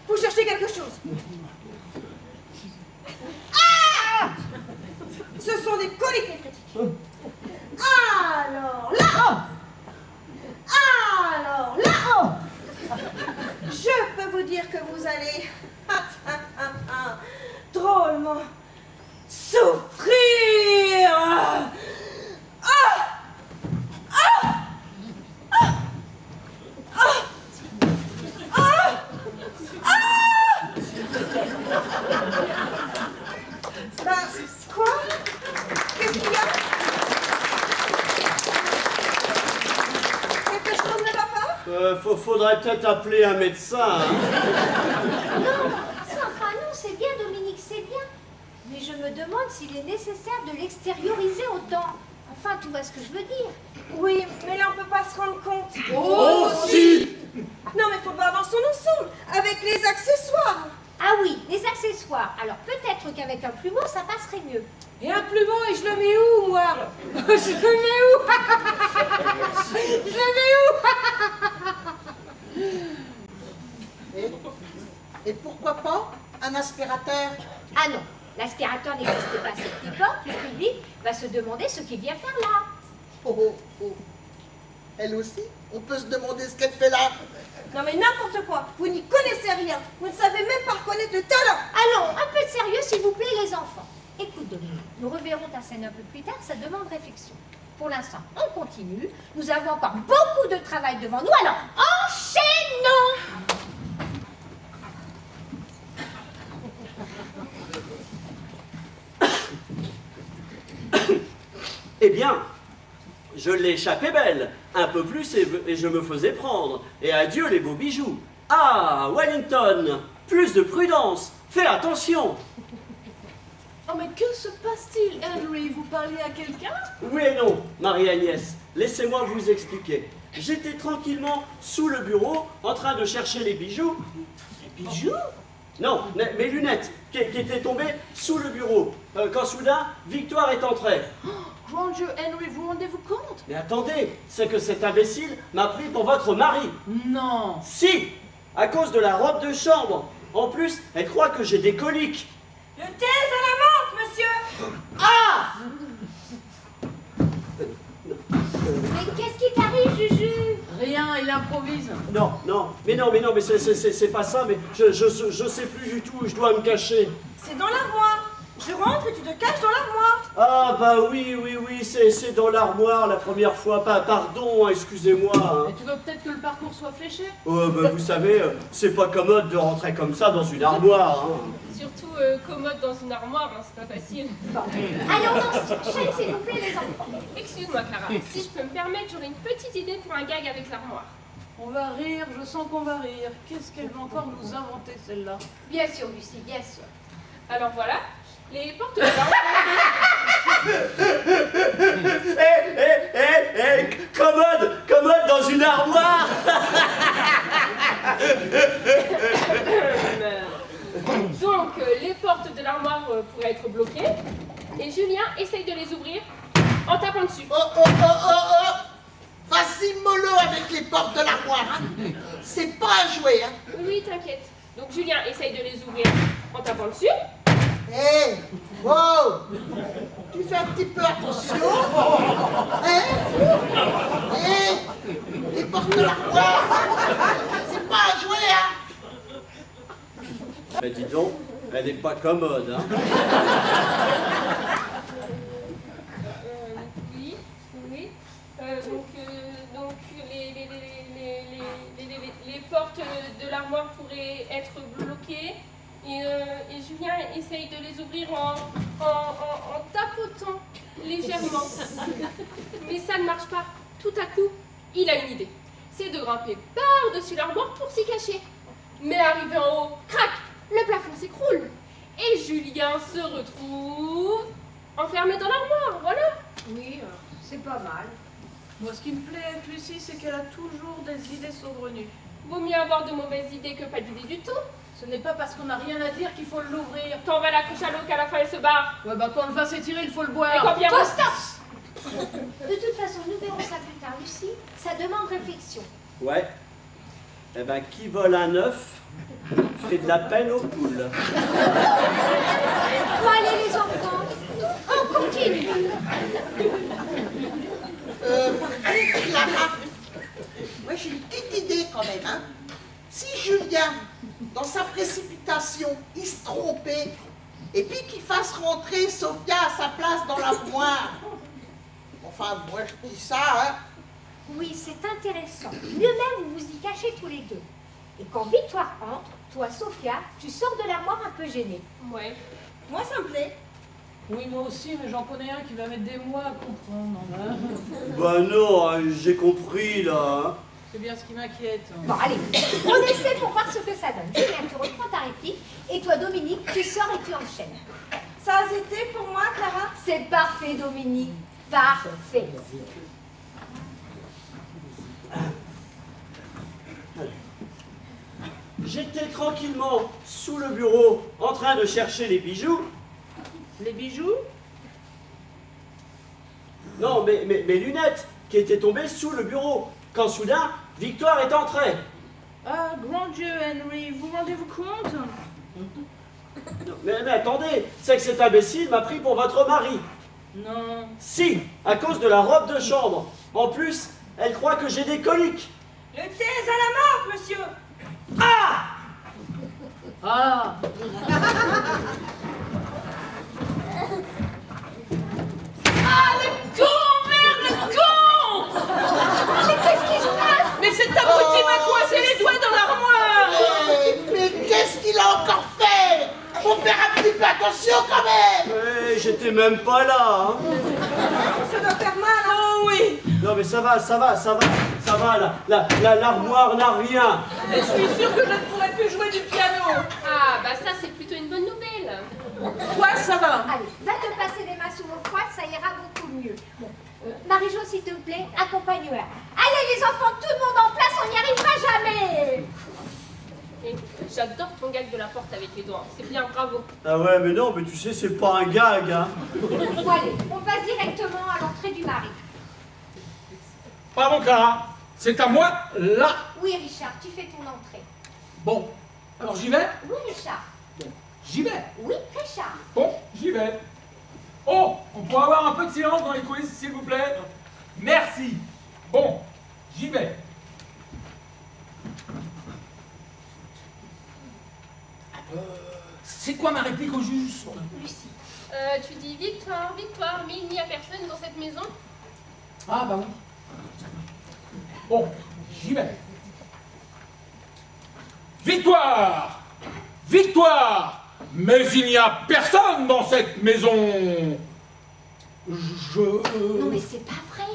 Vous cherchez quelque chose? Ah! Ce sont des coliques néphrétiques. Alors là, je peux vous dire que vous allez drôlement souffrir. Ben, quoi? Qu'est-ce qu'il y a? Quelque chose ne va pas? Faudrait peut-être appeler un médecin. Hein. Non, c'est bien, Dominique, c'est bien. Mais je me demande s'il est nécessaire de l'extérioriser autant. Enfin, tu vois ce que je veux dire. Oui, mais là on peut pas se rendre compte. Oh si! Non, mais faut le voir dans son ensemble, avec les accessoires. Ah oui, les accessoires. Alors peut-être qu'avec un plumeau, ça passerait mieux. Et un plumeau, et je le mets où, moi? Je le mets où? Je le mets où? Et pourquoi pas un aspirateur? Ah non, l'aspirateur n'existe pas à cette époque. Le public va se demander ce qu'il vient faire là. Oh. Elle aussi, on peut se demander ce qu'elle fait là. Non mais n'importe quoi, vous n'y connaissez rien. Vous ne savez même pas reconnaître le talent. Allons, un peu de sérieux s'il vous plaît les enfants. Écoute Dominique, nous reverrons ta scène un peu plus tard, ça demande réflexion. Pour l'instant, on continue. Nous avons encore beaucoup de travail devant nous, alors enchaînons! Eh bien, Je l'ai échappé belle, un peu plus et je me faisais prendre. Et adieu les beaux bijoux. Ah, Wellington, plus de prudence, fais attention. Oh, mais que se passe-t-il, Henry? Vous parliez à quelqu'un? Oui et non, Marie-Agnès, laissez-moi vous expliquer. J'étais tranquillement sous le bureau, en train de chercher les bijoux. Les bijoux? Non, mes lunettes, qui étaient tombées sous le bureau, quand soudain, Victoire est entrée. Oh, grand Dieu, Henry, vous rendez-vous compte? Mais attendez, c'est que cet imbécile m'a pris pour votre mari. Non. Si, à cause de la robe de chambre. En plus, elle croit que j'ai des coliques. Le thé à la menthe, monsieur! Ah! Mais qu'est-ce qui t'arrive, Juju? Rien, il improvise. Non, mais c'est pas ça, mais je sais plus du tout où je dois me cacher. C'est dans l'armoire. Je rentre et tu te caches dans l'armoire. Ah bah oui, c'est dans l'armoire la première fois. Pardon, excusez-moi. Hein. Et tu veux peut-être que le parcours soit fléché? Bah, vous savez, c'est pas commode de rentrer comme ça dans une armoire. Hein. Surtout commode dans une armoire, hein, c'est pas facile. Allez, on enchaîne, s'il vous plaît, les enfants. Excuse-moi Clara, si je peux me permettre, j'aurais une petite idée pour un gag avec l'armoire. On va rire, je sens qu'on va rire. Qu'est-ce qu'elle va encore nous inventer, celle-là? Bien sûr, Lucie, bien sûr. Alors voilà, les portes de l'armoire... Commode dans une armoire. Donc, les portes de l'armoire pourraient être bloquées, et Julien essaye de les ouvrir en tapant dessus. Oh! Vas-y mollo avec les portes de l'armoire, hein. C'est pas à jouer, hein. Oui, t'inquiète. Donc Julien essaye de les ouvrir en tapant dessus. Hé, wow. Tu fais un petit peu attention. Hein? Hé, les portes de l'armoire, c'est pas à jouer, hein. Mais dis donc, elle n'est pas commode, hein. Oui. Donc les portes de l'armoire pourraient être bloquées et Julien essaye de les ouvrir en tapotant légèrement. Mais ça ne marche pas. Tout à coup, il a une idée. C'est de grimper par-dessus l'armoire pour s'y cacher. Mais arrivé en haut, crac, le plafond s'écroule. Et Julien se retrouve enfermé dans l'armoire, voilà. Oui, c'est pas mal. Moi, ce qui me plaît avec Lucie, c'est qu'elle a toujours des idées saugrenues. Vaut mieux avoir de mauvaises idées que pas d'idées du tout. Ce n'est pas parce qu'on n'a rien à dire qu'il faut l'ouvrir. Quand on va la couche à l'eau qu'à la fin elle se barre. Ouais, bah quand le vin s'est tiré, il faut le boire. Et quand bien Costas! De toute façon, nous verrons ça plus tard, Lucie. Ça demande réflexion. Ouais. Eh ben, qui vole un œuf fait de la peine aux poules. Bon, allez, les enfants, on continue. Clara, moi j'ai une petite idée quand même, hein. Si Julien, dans sa précipitation, il se trompait, et puis qu'il fasse rentrer Sophia à sa place dans l'armoire. Enfin, moi je dis ça, hein. Oui, c'est intéressant. Mieux même, vous vous y cachez tous les deux. Et quand Victoire entre, toi, Sophia, tu sors de l'armoire un peu gênée. Ouais. Moi, ça me plaît. Oui, moi aussi, mais j'en connais un qui va mettre des mois à comprendre. Hein. Bah non, hein, j'ai compris là. Hein. C'est bien ce qui m'inquiète. Bon, allez, on essaie pour voir ce que ça donne. Julien, tu reprends ta réplique. Et toi, Dominique, tu sors et tu enchaînes. Ça a été pour moi, Clara. C'est parfait, Dominique. Parfait. J'étais tranquillement sous le bureau en train de chercher les bijoux. Les bijoux? Non, mes lunettes qui étaient tombées sous le bureau. Quand soudain, Victoire est entrée. Ah, grand Dieu, Henry, vous rendez-vous compte? Non, mais attendez, c'est que cet imbécile m'a pris pour votre mari. Non. Si, à cause de la robe de chambre. En plus, elle croit que j'ai des coliques. Le thé à la menthe, monsieur. Ah! Ah! Ah, le con, merde, le con! Mais qu'est-ce qui se passe? Mais cet abruti m'a coincé les doigts dans l'armoire! Mais qu'est-ce qu'il a encore fait? Faut faire un petit peu attention quand même. J'étais même pas là. Hein. Ça doit faire mal, hein. Oh oui! Non mais ça va, l'armoire n'a rien. Et je suis sûre que je ne pourrai plus jouer du piano. Ah, bah ça, c'est plutôt une bonne nouvelle. Toi, ça va. Allez, va te passer les mains sous vos froides, ça ira beaucoup mieux. Bon, Marie-Jo, s'il te plaît, accompagne-la. Allez les enfants, tout le monde en place, on n'y arrivera jamais. Et j'adore ton gag de la porte avec les doigts. C'est bien, bravo. Ah ouais, mais non, mais tu sais, c'est pas un gag, hein. Bon, allez, on passe directement à l'entrée du mari. Pardon, Clara. C'est à moi, là. Oui, Richard, tu fais ton entrée. Bon, alors j'y vais? Oui, Richard. Bon, j'y vais. Oui, Richard. Bon, j'y vais. Oh, on peut avoir un peu de silence dans les coulisses, s'il vous plaît? Merci. Bon, j'y vais. C'est quoi ma réplique au juste? Lucie. Tu dis victoire, victoire, mais il n'y a personne dans cette maison. Ah bah oui. Bon, j'y vais. Victoire! Victoire! Mais il n'y a personne dans cette maison. Non mais c'est pas vrai.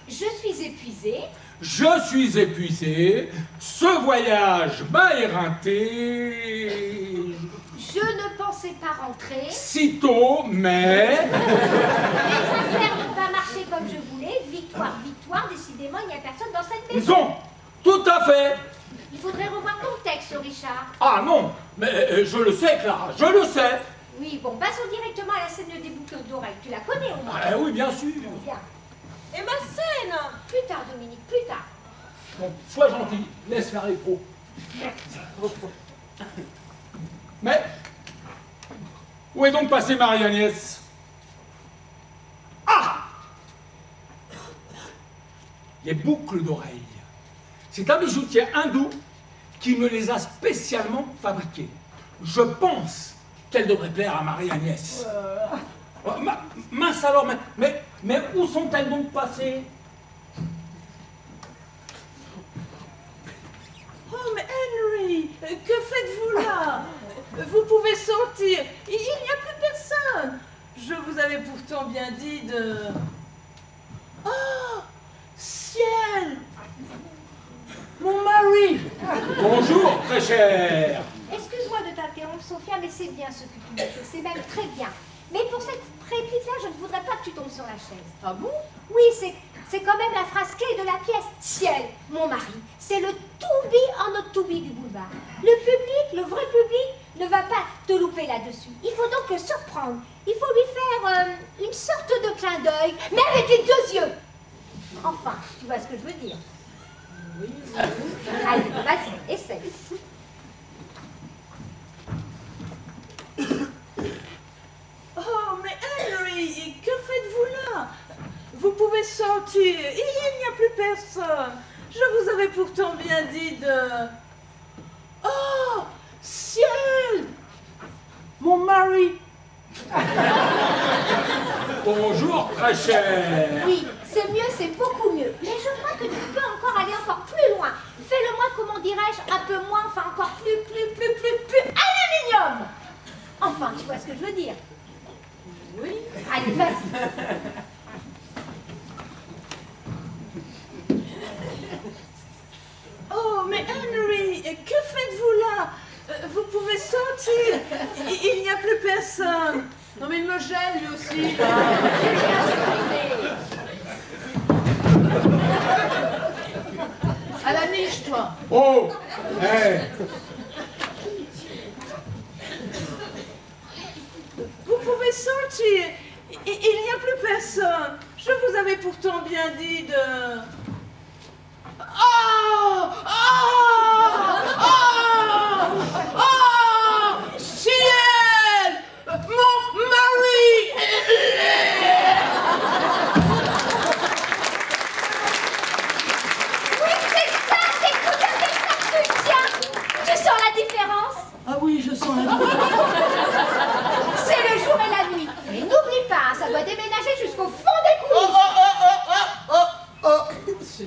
Je suis épuisée. Je suis épuisé. Ce voyage m'a éreinté. Je ne pensais pas rentrer. Sitôt, mais... Les affaires n'ont pas marché comme je voulais. Victoire, victoire. Décidément, il n'y a personne dans cette maison. Non, tout à fait. Il faudrait revoir ton texte, Richard. Ah non, mais je le sais, Clara, je le sais. Oui, bon, passons directement à la scène des boucles d'oreilles. Tu la connais au moins? Ah oui, bien sûr. Bien. Et ma scène? Plus tard, Dominique, plus tard. Bon, sois gentil, laisse faire les pros. Mais, où est donc passée Marie-Agnès? Ah! Les boucles d'oreilles. C'est un bijoutier hindou qui me les a spécialement fabriquées. Je pense qu'elles devraient plaire à Marie-Agnès. Mince alors, mais où sont-elles donc passées? Oh, mais Henry, que faites-vous là? Vous pouvez sortir. Il n'y a plus personne. Je vous avais pourtant bien dit de... Oh, ciel! Mon mari! Bonjour, très cher. Excuse-moi de t'interrompre, Sophia, mais c'est bien ce que tu me fais. C'est même très bien. Mais pour cette réplique-là, je ne voudrais pas que tu tombes sur la chaise. Ah bon? Oui, c'est quand même la phrase clé de la pièce. Ciel, mon mari, c'est le to-be en not to-be du boulevard. Le public, le vrai public, ne va pas te louper là-dessus. Il faut donc le surprendre. Il faut lui faire une sorte de clin d'œil, mais avec les deux yeux. Enfin, tu vois ce que je veux dire. Oui. Allez, vas-y, essaye. Oh, mais Henry, que faites-vous là? Vous pouvez sortir. Il n'y a plus personne. Je vous avais pourtant bien dit de... Oh, ciel! Mon mari! Bonjour, très cher. Oui, c'est mieux, c'est beaucoup mieux. Mais je crois que tu peux encore aller encore plus loin. Fais-le-moi, comment dirais-je, un peu moins, enfin encore plus aluminium. Enfin, tu vois ce que je veux dire? Oui. Allez, vas-y. Oh, mais Henry, que faites-vous là? Vous pouvez sortir. Il n'y a plus personne. Non, mais il me gêne lui aussi. À la niche, toi. Oh, hey. Vous pouvez sortir. Il n'y a plus personne. Je vous avais pourtant bien dit de... Oh! Oh! Oh! Oh! Ciel! Mon mari! Oui, c'est ça, c'est tout à fait ça que tu tiens. Tu sens la différence? Ah oui, je sens la différence. C'est le jour et la nuit. Mais n'oublie pas, ça doit déménager jusqu'au fond des coulisses.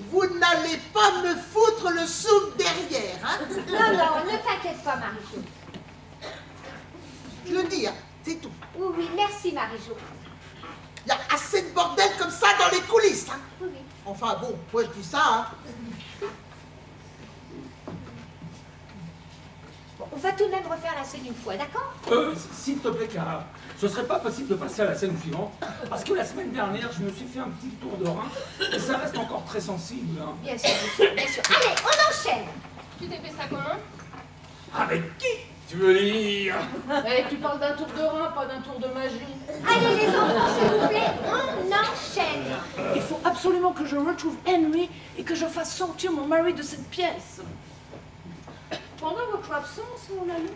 Vous n'allez pas me foutre le souk derrière, hein? Non, non, ne t'inquiète pas, Marie-Jo. Je le dis, hein, c'est tout. Oui, oui, merci, Marie-Jo. Il y a assez de bordel comme ça dans les coulisses, hein? Oui, oui. Enfin bon, moi je dis ça, hein. Bon, on va tout de même refaire la scène une fois, d'accord? S'il te plaît, Clara, ce serait pas possible de passer à la scène suivante, parce que la semaine dernière, je me suis fait un petit tour de rein, et ça reste encore très sensible. Hein. Bien sûr, bien sûr. Allez, on enchaîne. Tu t'es fait ça comment? Avec qui, tu veux dire? Eh, tu parles d'un tour de rein, pas d'un tour de magie. Allez les enfants, s'il vous plaît, on enchaîne. Il faut absolument que je retrouve Henry et que je fasse sortir mon mari de cette pièce. Pendant votre absence, mon ami,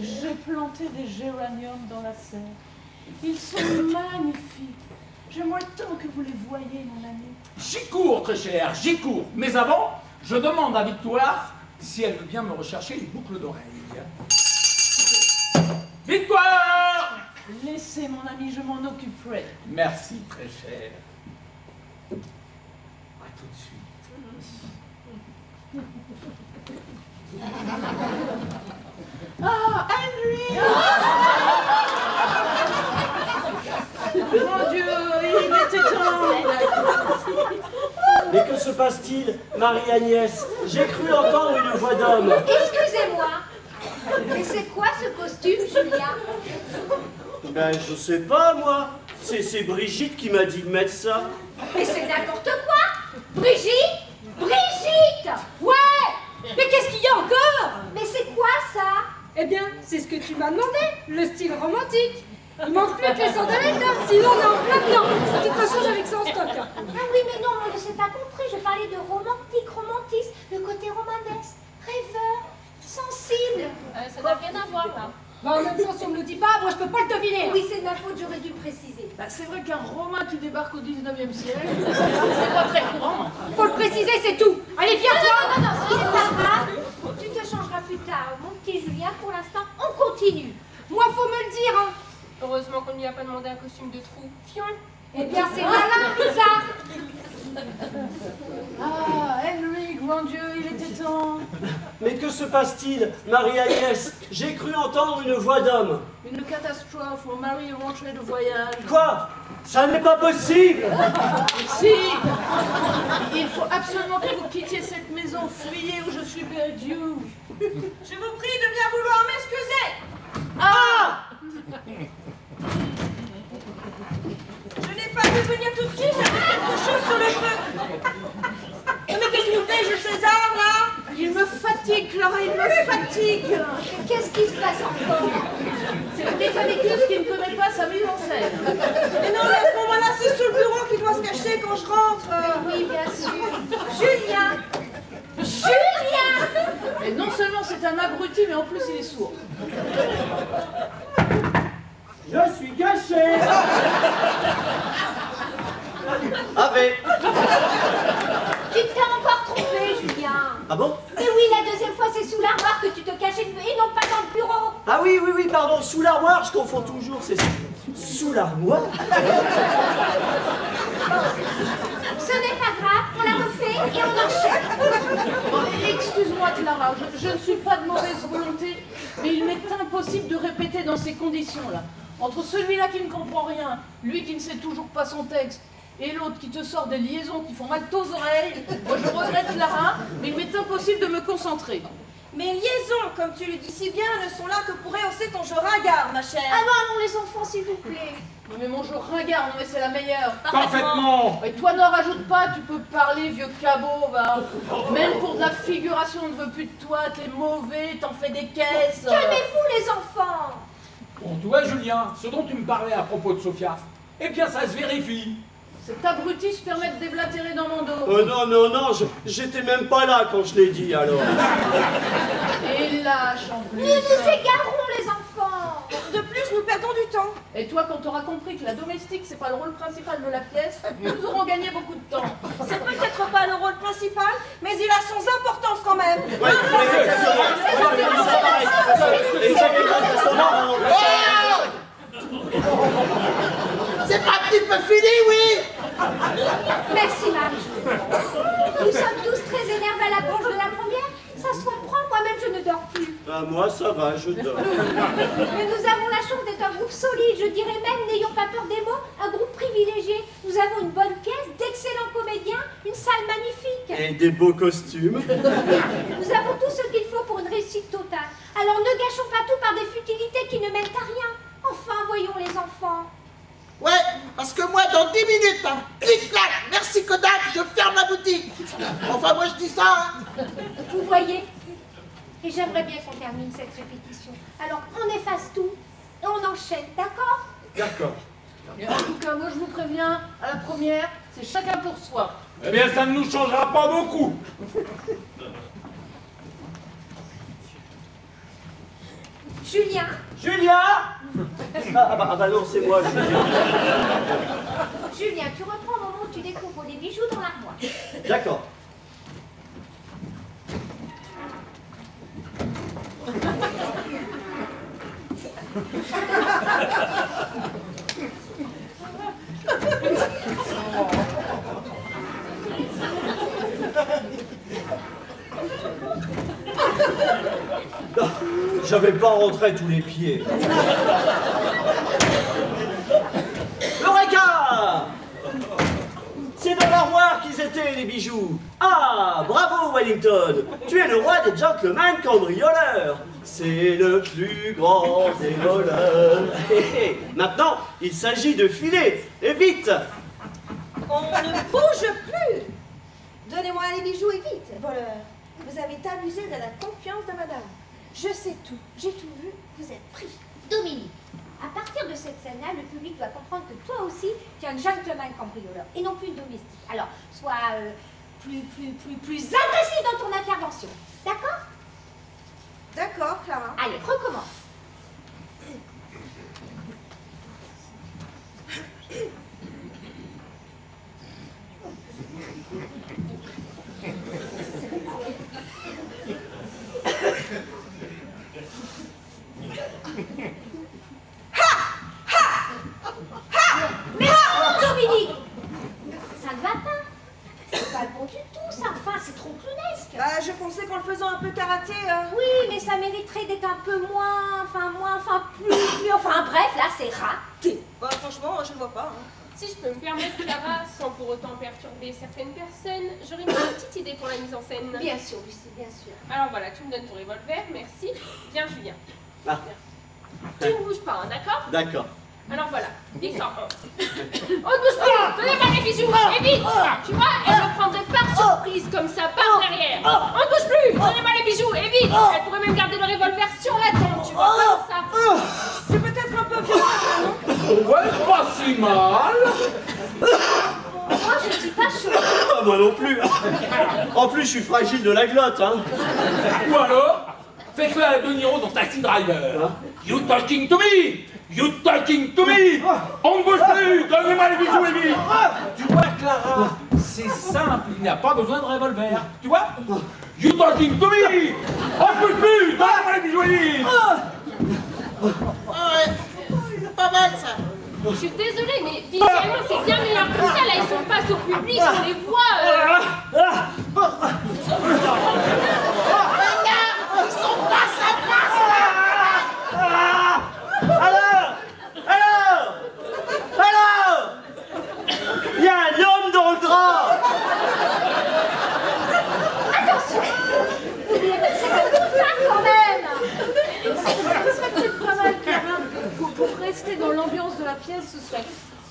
j'ai planté des géraniums dans la serre. Ils sont magnifiques. J'aimerais tant que vous les voyiez, mon ami. J'y cours, très cher, j'y cours. Mais avant, je demande à Victoire si elle veut bien me rechercher les boucles d'oreilles. Victoire! Laissez, mon ami, je m'en occuperai. Merci, très cher. À tout de suite. Ah, Henry! Mon Dieu, il était temps! Mais que se passe-t-il, Marie-Agnès? J'ai cru entendre une voix d'homme. Excusez-moi, mais c'est quoi ce costume, Julia? Ben, je sais pas, moi. C'est Brigitte qui m'a dit de mettre ça. Mais c'est n'importe quoi! Brigitte! Brigitte! Ouais! Mais qu'est-ce qu'il y a encore? Mais c'est quoi ça? Eh bien, c'est ce que tu m'as demandé, le style romantique. Il manque plus que les sandalettes, hein, sinon on est en plein dedans. De toute façon, j'avais que ça en stock. Ah oui, mais non, on ne s'est pas compris. Je parlais de romantique, romantisme, le côté romanesque, rêveur, sensible. Ça n'a rien à voir là. Bah, en même temps, si on me le dit pas, moi je peux pas le deviner. Oui, c'est de ma faute, j'aurais dû préciser. Bah, c'est vrai qu'un Romain qui débarque au 19e siècle, c'est pas très courant. Faut le préciser, c'est tout. Allez, viens, toi. Non, ce n'est pas grave. Tu te changeras plus tard. Mon petit Julien, pour l'instant, on continue. Moi, faut me le dire, hein. Heureusement qu'on ne lui a pas demandé un costume de trou. Fion. Eh bien, c'est malin, ça. Ah, Henry, grand Dieu, il était temps. Mais que se passe-t-il, Marie-Agnès? J'ai cru entendre une voix d'homme. Une catastrophe, mon mari est rentré de voyage. Quoi? Ça n'est pas possible! Si! Il faut absolument que vous quittiez cette maison, fuyez où je suis perdue. Je vous prie de bien vouloir m'excuser. Ah! Je n'ai pas pu venir tout de suite, j'avais quelque chose sur le feu. Mais qu'est-ce que vous faites, Jules César, là? Il me fatigue, Clara, il me fatigue. Qu'est-ce qui se passe encore? C'est le mécanicus qui ne connaît pas sa mise en scène. Mais non, mais à ce moment-là, c'est sous le bureau qu'il doit se cacher quand je rentre. Oui, bien sûr. Julien! Julien! Et non seulement c'est un abruti, mais en plus il est sourd. Je suis gâché! Avec. Tu t'es encore trompé, Julien. Ah bon? Mais oui, la deuxième fois, c'est sous l'armoire que tu te cachais et non pas dans le bureau. Ah oui, pardon, sous l'armoire, je confonds toujours, c'est sous l'armoire? Ce n'est pas grave, on la refait et on enchaîne. Bon, excuse-moi, Clara, je ne suis pas de mauvaise volonté, mais il m'est impossible de répéter dans ces conditions-là. Entre celui-là qui ne comprend rien, lui qui ne sait toujours pas son texte, et l'autre qui te sort des liaisons qui font mal aux oreilles, moi je regrette, Clara, mais il m'est impossible de me concentrer. Mes liaisons, comme tu le dis si bien, ne sont là que pour rehausser ton jeu ringard, ma chère. Ah non, les enfants, s'il vous plaît. Mais mon jeu ringard, non mais c'est la meilleure. Parfaitement! Et toi n'en rajoute pas, tu peux parler, vieux cabot, va. Même pour de la figuration, on ne veut plus de toi, t'es mauvais, t'en fais des caisses. Calmez-vous, les enfants. Bon, tu vois, Julien, ce dont tu me parlais à propos de Sophia, eh bien, ça se vérifie. Cet abruti se permet de déblatérer dans mon dos. Non, j'étais même pas là quand je l'ai dit, alors. Et lâche en plus. Nous nous égarons, les enfants. De plus, nous perdons du temps. Et toi, quand t'auras compris que la domestique, c'est pas le rôle principal de la pièce, nous aurons gagné beaucoup de temps. C'est peut-être pas le rôle principal, mais il a son importance quand même. C'est pas un petit peu fini, oui? Merci, Marie. Nous sommes tous très énervés à l'approche de la première. Ça se comprend, moi-même je ne dors plus. Ah, moi, ça va, je dors. Mais nous avons la chance d'être un groupe solide, je dirais même, n'ayons pas peur des mots, un groupe privilégié. Nous avons une bonne pièce, d'excellents comédiens, une salle magnifique. Et des beaux costumes. Nous avons tout ce qu'il faut pour une réussite totale. Alors ne gâchons pas tout par des futilités qui ne mènent à rien. Enfin, voyons les enfants. Ouais, parce que moi, dans 10 minutes, hein, clic-clac, merci Kodak, je ferme la boutique. Enfin, moi, je dis ça, hein. Vous voyez? Et j'aimerais bien qu'on termine cette répétition. Alors, on efface tout et on enchaîne, d'accord? D'accord. En tout cas, moi je vous préviens, à la première, c'est chacun pour soi. Eh bien, ça ne nous changera pas beaucoup. Julien, Julien! Ah bah non, c'est moi, Julien. Julien, tu reprends au moment où tu découvres les bijoux dans l'armoire. D'accord. Non, j'avais pas rentré tous les pieds. Eureka! C'est dans l'armoire qu'ils étaient, les bijoux. Ah, bravo, Wellington. Tu es le roi des gentlemen cambrioleurs. C'est le plus grand des voleurs. Maintenant, il s'agit de filer. Et vite! On ne bouge plus. Donnez-moi les bijoux et vite, voleur. Vous avez abusé de la confiance de madame. Je sais tout, j'ai tout vu, vous êtes pris. Dominique, à partir de cette scène-là, le public doit comprendre que toi aussi, tu es un gentleman cambrioleur et non plus domestique. Alors, sois plus agressif dans ton intervention. D'accord? D'accord, Clara. Allez, recommence. Mais Dominique, ça ne va pas. C'est pas bon du tout, ça. Enfin, c'est trop clownesque. Bah, je pensais qu'en le faisant un peu karaté... Oui, mais ça mériterait d'être un peu moins, enfin bref, là, c'est raté. Bah, franchement, je ne vois pas. Hein. Si je peux me permettre, Clara, sans pour autant perturber certaines personnes, j'aurais une petite idée pour la mise en scène. Bien sûr, Lucie, bien sûr. Alors voilà, tu me donnes ton revolver, merci. Viens, Julien. Ah. Tu ne bouges pas, hein, d'accord? D'accord. Alors voilà, Victor. On ne bouge pas! Donnez-moi les bijoux! Et vite! Tu vois, elle me prendrait par surprise comme ça, par derrière. On ne bouge plus! Donnez-moi les bijoux! Et vite! Elle pourrait même garder le revolver sur la tempe, tu vois, comme ça. C'est peut-être un peu violent. Ouais, pas si mal. Moi, je ne suis pas chaud. Ah, moi non plus. En plus, je suis fragile de la glotte, hein. Ou alors, faites-le à De Niro dans Taxi Driver. You talking to me? You talking to me? On ne bouge plus! Donnez-moi les bijoux et vite! Tu vois, Clara, c'est simple, il n'y a pas besoin de revolver. Tu vois? You talking to me? On ne bouge plus! Donnez-moi les bijoux et vite! Ouais, pas mal, ça. Je suis désolée, mais visuellement, c'est bien meilleur que ça. Là, ils sont face au public, on les voit. Ils sont face à face, Alors il y a un homme dans le drap. Attention! N'oubliez pas que c'est un boulevard quand même! Ce serait peut-être pas mal, Clara, pour rester dans l'ambiance de la pièce, ce serait...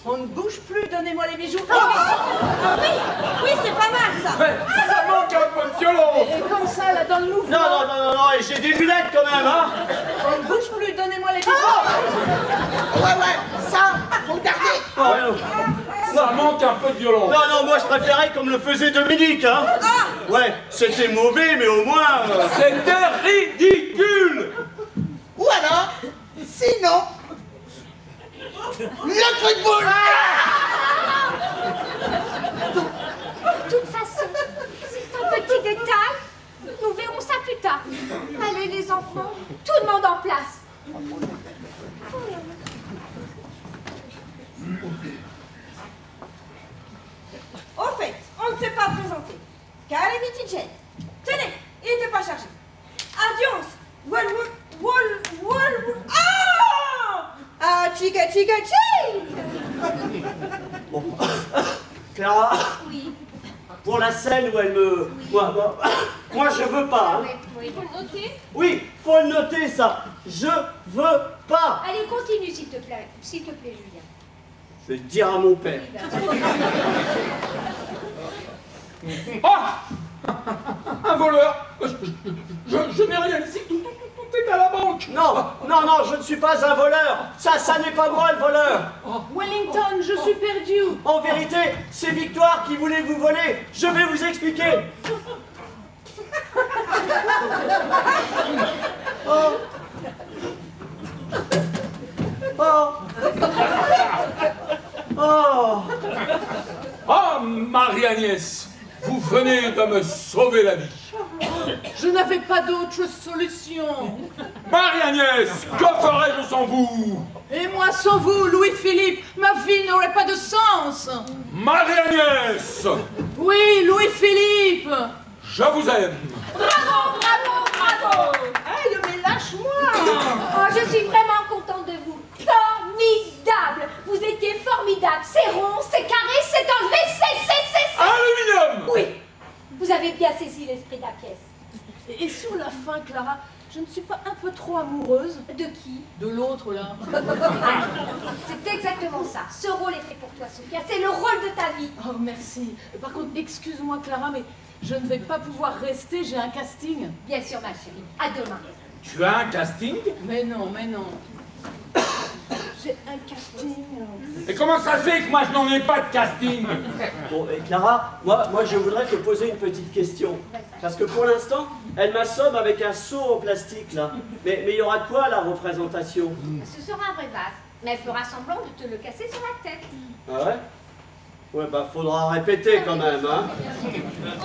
On ne bouge plus, donnez-moi les bijoux. Oui, c'est pas mal, ça. Ouais, ça manque un peu de violence! Et comme ça, là, dans le mouvement... Non, et j'ai des lunettes quand même, hein. On ne bouge plus, donnez-moi les bijoux. Ouais, ça, faut le garder. Ça manque un peu de violence. Non, moi je préférais comme le faisait Dominique, hein. Ouais, c'était mauvais, mais au moins... C'était ridicule! Ou alors, sinon, le truc de boule. De toute façon, c'est un petit détail. Nous verrons ça plus tard. Allez, les enfants, tout le monde en place. Au fait, on ne s'est pas présenté. Calamity Jane. Tenez, il n'était pas chargé. Adios. Ah, chica, chica, chi. Bon. Clara, Oui. pour la scène où elle me... Moi je veux pas. Hein. Il faut le noter. Oui, faut le noter ça. Je veux pas. Allez, continue s'il te plaît, Julien. Je vais le dire à mon père. Oh, un voleur. Je n'ai rien ici, tout est à la banque. Non, je ne suis pas un voleur. Ça n'est pas moi le voleur. Wellington, je suis perdu. En vérité, c'est Victoire qui voulait vous voler. Je vais vous expliquer. Oh, Marie-Agnès, vous venez de me sauver la vie. Je n'avais pas d'autre solution. Marie-Agnès, que ferais-je sans vous? Et moi sans vous, Louis-Philippe, ma vie n'aurait pas de sens. Marie-Agnès! Oui, Louis-Philippe. Je vous aime. Bravo, bravo, bravo. Hey, mais lâche-moi. Oh, je suis vraiment contente de vous. Formidable. Vous étiez formidable. C'est rond, c'est carré, c'est enlevé, c'est... Aluminium! Oui. Vous avez bien saisi l'esprit de la pièce. Et sur la fin, Clara, je ne suis pas un peu trop amoureuse? De qui? De l'autre, là. C'est exactement ça. Ce rôle est fait pour toi, Sophia. C'est le rôle de ta vie. Oh, merci. Par contre, excuse-moi, Clara, mais je ne vais pas pouvoir rester, j'ai un casting. Bien sûr, ma chérie. À demain. Tu as un casting? Mais non. J'ai un casting. Et comment ça se fait que moi je n'en ai pas de casting? Bon, et Clara, moi je voudrais te poser une petite question. Parce que pour l'instant, elle m'assomme avec un seau en plastique là. Mais il y aura quoi à la représentation? Ce sera un vrai vase. Mais elle fera semblant de te le casser sur la tête. Ah ouais? Ouais, bah faudra répéter quand même, hein.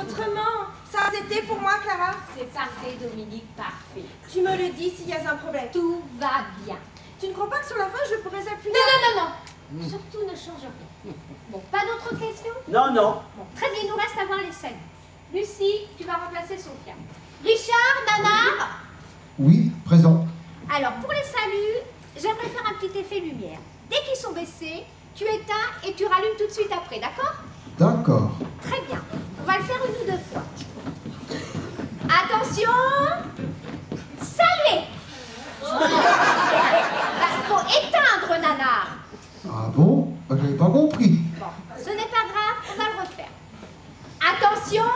Autrement, ça c'était pour moi, Clara. C'est parfait, Dominique, parfait. Tu me le dis s'il y a un problème. Tout va bien. Tu ne crois pas que sur la fin, je pourrais appuyer? Non. Surtout ne change rien. Bon, pas d'autres questions? Non. Bon, très bien, il nous reste à voir les scènes. Lucie, tu vas remplacer Sophia. Richard, Nana? Oui, présent. Alors, pour les saluts, j'aimerais faire un petit effet lumière. Dès qu'ils sont baissés, tu éteins et tu rallumes tout de suite après, d'accord? D'accord. Très bien. On va le faire une ou deux fois. Attention! Saluez! Il faut éteindre, Nana. Ah bon? Bah, j'avais pas compris. Bon, ce n'est pas grave, on va le refaire. Attention!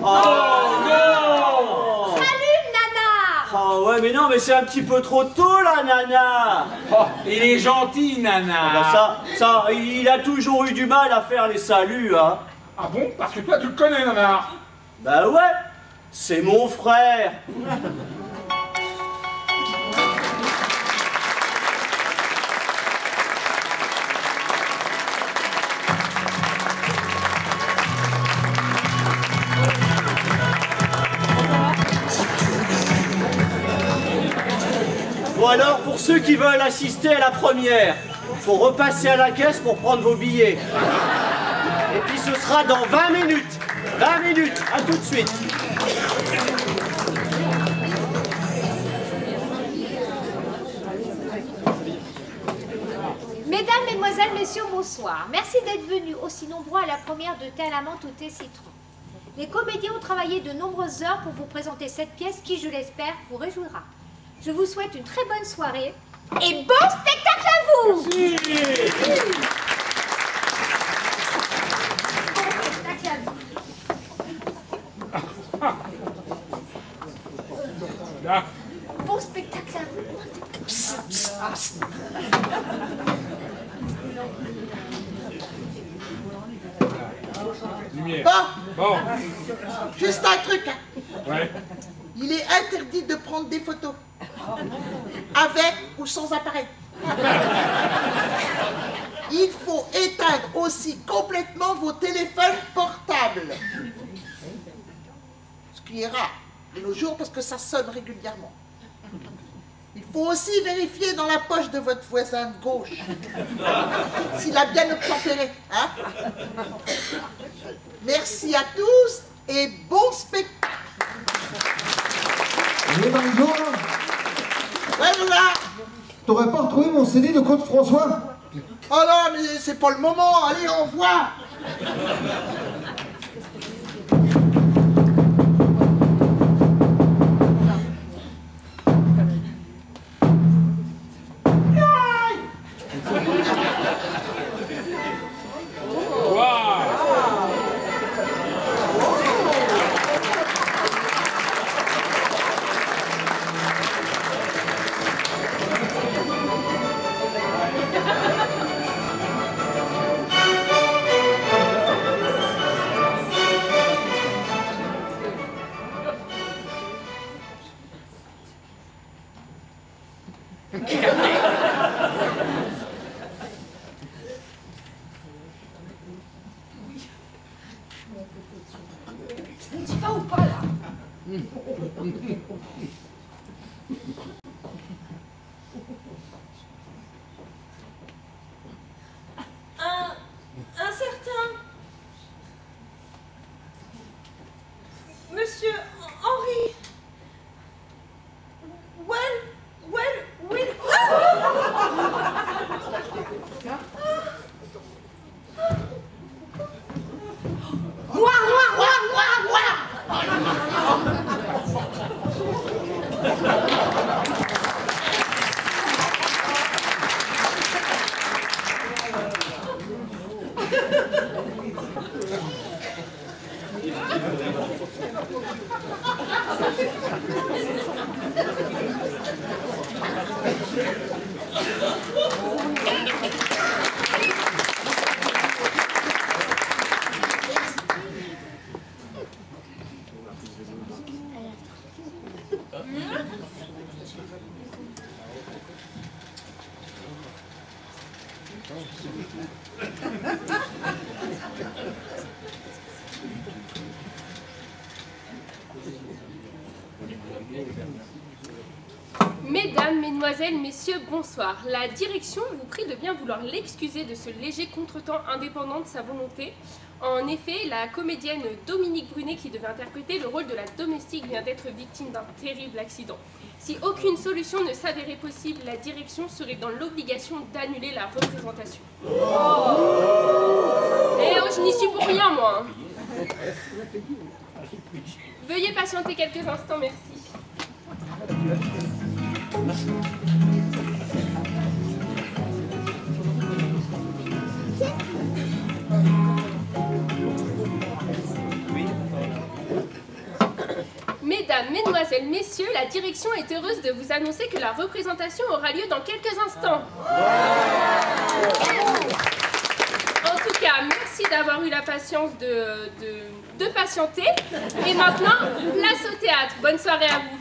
Oh non! Rallume, Nana! Oh ouais, mais non, mais c'est un petit peu trop tôt là, Nana! Oh, il est gentil, Nana. Bah, ça, il a toujours eu du mal à faire les saluts, hein. Ah bon? Parce que toi tu le connais, Nana. Bah ouais, c'est mon frère. Bon alors, pour ceux qui veulent assister à la première, faut repasser à la caisse pour prendre vos billets. Et puis ce sera dans 20 minutes. 20 minutes, à tout de suite. Mesdames, Mesdemoiselles, Messieurs, bonsoir. Merci d'être venus aussi nombreux à la première de Thé à la menthe ou Thé citron. Les comédiens ont travaillé de nombreuses heures pour vous présenter cette pièce qui, je l'espère, vous réjouira. Je vous souhaite une très bonne soirée et bon spectacle à vous! Merci. Bon spectacle à vous. Là. Bon spectacle à vous. Lumière. Bon. Juste un truc. Hein. Ouais. Il est interdit de prendre des photos. Avec ou sans appareil. Il faut éteindre aussi complètement vos téléphones portables. Ce qui est rare de nos jours parce que ça sonne régulièrement. Il faut aussi vérifier dans la poche de votre voisin de gauche s'il a bien obtempéré. Hein? Merci à tous et bon spectacle. Et Marie-Jo, Ouais, Lola. t'aurais pas retrouvé mon CD de Claude François? Oh non, mais c'est pas le moment. Allez, au revoir. Tu vas ou pas, là? Un certain Monsieur Henry Will. Mesdames, Mesdemoiselles, Messieurs, bonsoir. La direction vous prie de bien vouloir l'excuser de ce léger contretemps indépendant de sa volonté. En effet, la comédienne Dominique Brunet, qui devait interpréter le rôle de la domestique, vient d'être victime d'un terrible accident. Si aucune solution ne s'avérait possible, la direction serait dans l'obligation d'annuler la représentation. Eh oh, je n'y suis pour rien, moi. Veuillez patienter quelques instants, merci. Mesdames, Mesdemoiselles, Messieurs, la direction est heureuse de vous annoncer que la représentation aura lieu dans quelques instants. En tout cas, merci d'avoir eu la patience de patienter. Et maintenant, place au théâtre. Bonne soirée à vous.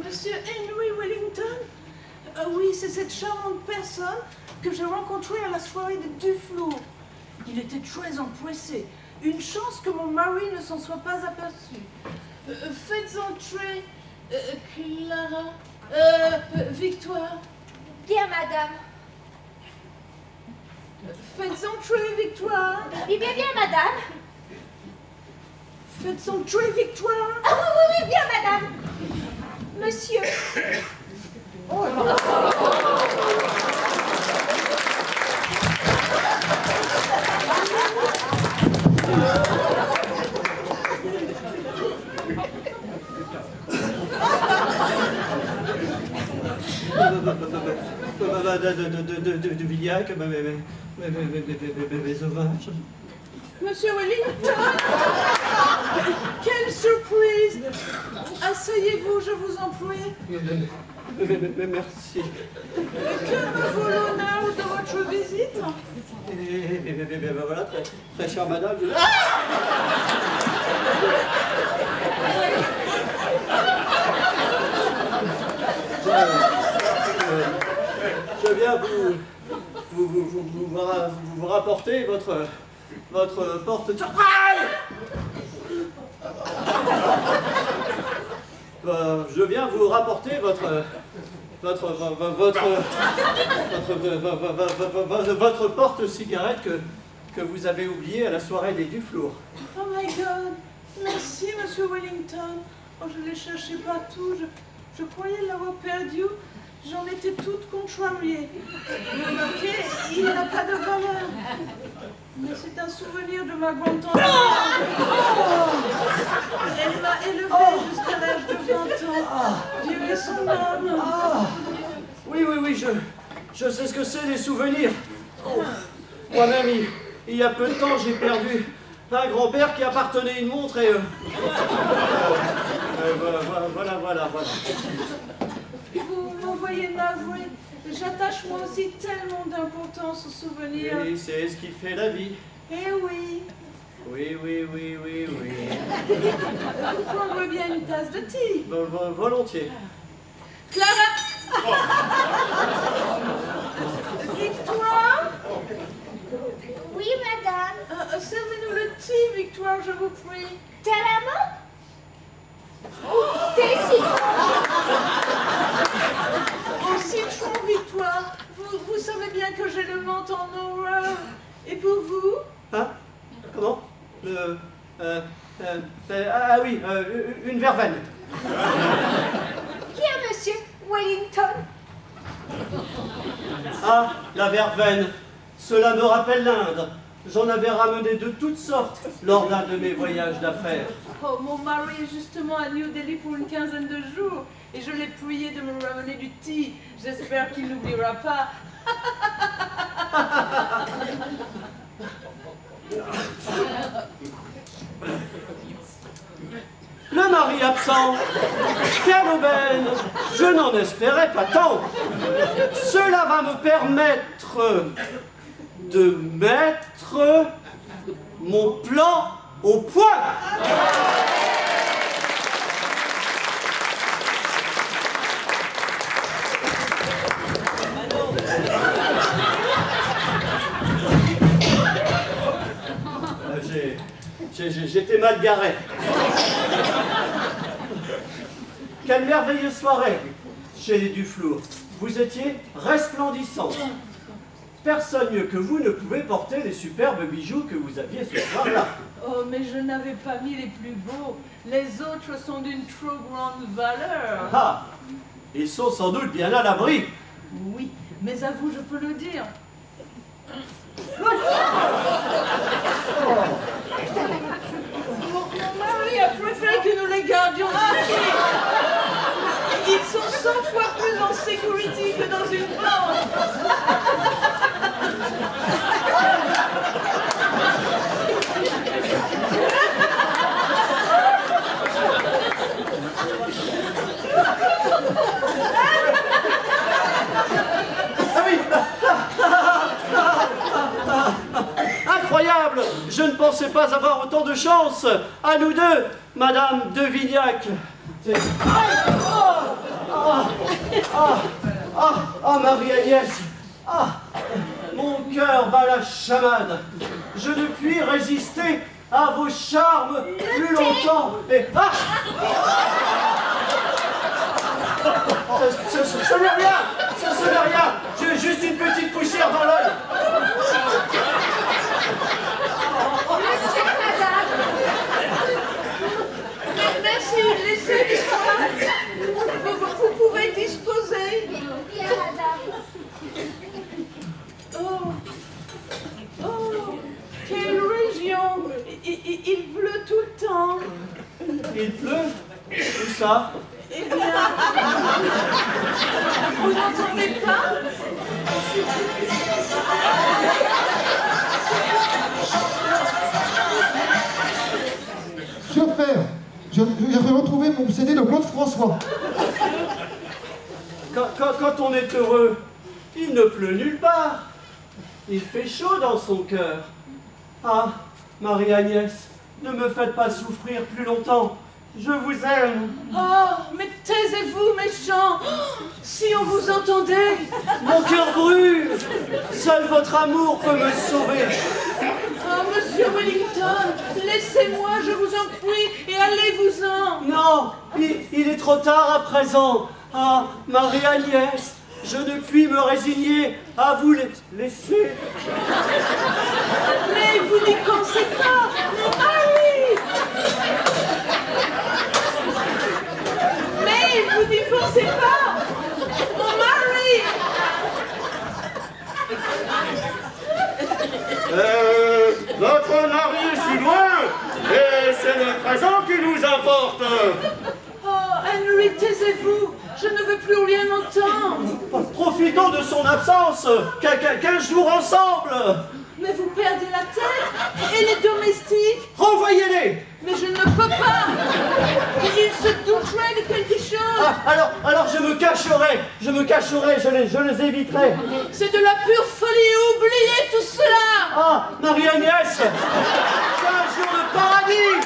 Monsieur Henry Wellington? Oui, c'est cette charmante personne que j'ai rencontrée à la soirée de Duflour. Il était très empressé. Une chance que mon mari ne s'en soit pas aperçu. Faites entrer Clara... Victoire. Bien, madame. Faites entrer Victoire. Eh bien, bien, madame. Faites entrer Victoire. Ah oui, oui, oui, bien, madame. Monsieur. Oh. De Villac, mes sauvages. Monsieur Wellington, quelle surprise! Asseyez-vous, je vous en prie. Mais merci. Que me vaut l'honneur de votre visite? Et voilà, très chère madame. Je viens vous rapporter votre porte. Je viens vous rapporter votre porte-cigarette que vous avez oubliée à la soirée des Duflour. Oh my God! Merci, Monsieur Wellington. Oh, je l'ai cherché partout. Je croyais l'avoir perdu. J'en étais toute contrariée. Vous remarquez, il n'a pas de valeur. Mais c'est un souvenir de ma grand-tante. Elle m'a élevée jusqu'à l'âge de 20 ans. Dieu est son âme. Oui, je sais ce que c'est, les souvenirs. Oh. Moi-même, il y a peu de temps, j'ai perdu un grand-père qui appartenait à une montre et... voilà. Vous m'envoyez navré. J'attache moi aussi tellement d'importance aux souvenirs. Oui, c'est ce qui fait la vie. Eh oui. Oui. Vous prendrez bien une tasse de thé? Volontiers. Clara! Victoire? Oui, madame. Servez-nous le thé, Victoire, je vous prie. T'es à la main? T'es ici. Au citron, Victoire. Vous savez bien que j'ai le menton en horreur. Et pour vous? Hein? Comment? Ah oui, une verveine. Qui est monsieur Wellington? Ah, la verveine. Cela me rappelle l'Inde. J'en avais ramené de toutes sortes lors d'un de mes voyages d'affaires. Oh, mon mari est justement à New Delhi pour une quinzaine de jours. Et je l'ai prié de me ramener du thé. J'espère qu'il n'oubliera pas. Le mari absent. Quelle aubaine! Je n'en espérais pas tant. Cela va me permettre de mettre mon plan au point. J'étais mal garé. Quelle merveilleuse soirée chez les Duflour. Vous étiez resplendissante. Personne mieux que vous ne pouvait porter les superbes bijoux que vous aviez ce soir-là. Oh, mais je n'avais pas mis les plus beaux. Les autres sont d'une trop grande valeur. Ah, ils sont sans doute bien à l'abri. Oui, mais à vous, je peux le dire. Mon mari a préféré que nous les gardions ici. Ils sont 100 fois plus en sécurité que dans une banque. Incroyable! Je ne pensais pas avoir autant de chance. À nous deux, Madame de Vignac. Marie-Agnès. Mon cœur bat la chamade. Je ne puis résister à vos charmes plus longtemps. Et ce n'est rien. Ce n'est rien. J'ai juste une petite poussière dans l'œil. Merci, laissez vous pouvez disposer. Bien, madame. Oh, quelle région! Il pleut tout le temps. Il pleut? Où ça? Eh bien, vous n'entendez pas? Cher père, j'ai retrouvé mon CD de Claude François. Quand on est heureux, il ne pleut nulle part. Il fait chaud dans son cœur. Ah, Marie-Agnès, ne me faites pas souffrir plus longtemps. Je vous aime. Oh, mais taisez-vous, méchants. Si on vous entendait. Mon cœur brûle. Seul votre amour peut me sauver. Oh, monsieur Wellington, laissez-moi, je vous en prie, et allez-vous-en. Non, il est trop tard à présent. Ah, Marie-Agnès, je ne puis me résigner à vous laisser. Mais vous n'y pensez pas. Marie! Mais vous n'y pensez pas. Marie! Notre mari est si loin, et c'est le présent qui nous importe. Oh, Henry, taisez-vous. Je ne veux plus rien entendre. Profitons de son absence. 15 jours ensemble. Mais vous perdez la tête. Et les domestiques? Renvoyez-les. Mais je ne peux pas. Ils se douteraient de quelque chose. Ah, alors je me cacherai, je les éviterai. C'est de la pure folie. Oubliez tout cela. Ah, Marie-Agnès, 15 jours de paradis.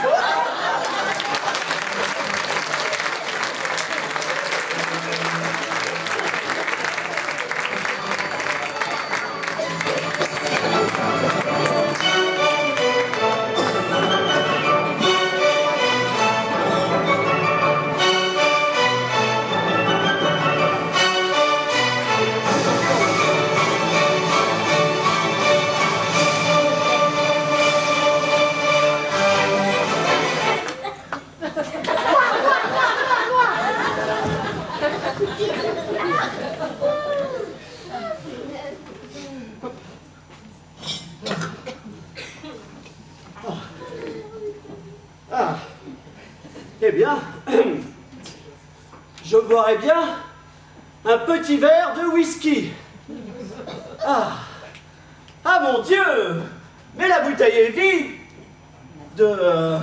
Eh bien, je boirais bien un petit verre de whisky. Ah mon Dieu! Mais la bouteille est vide de...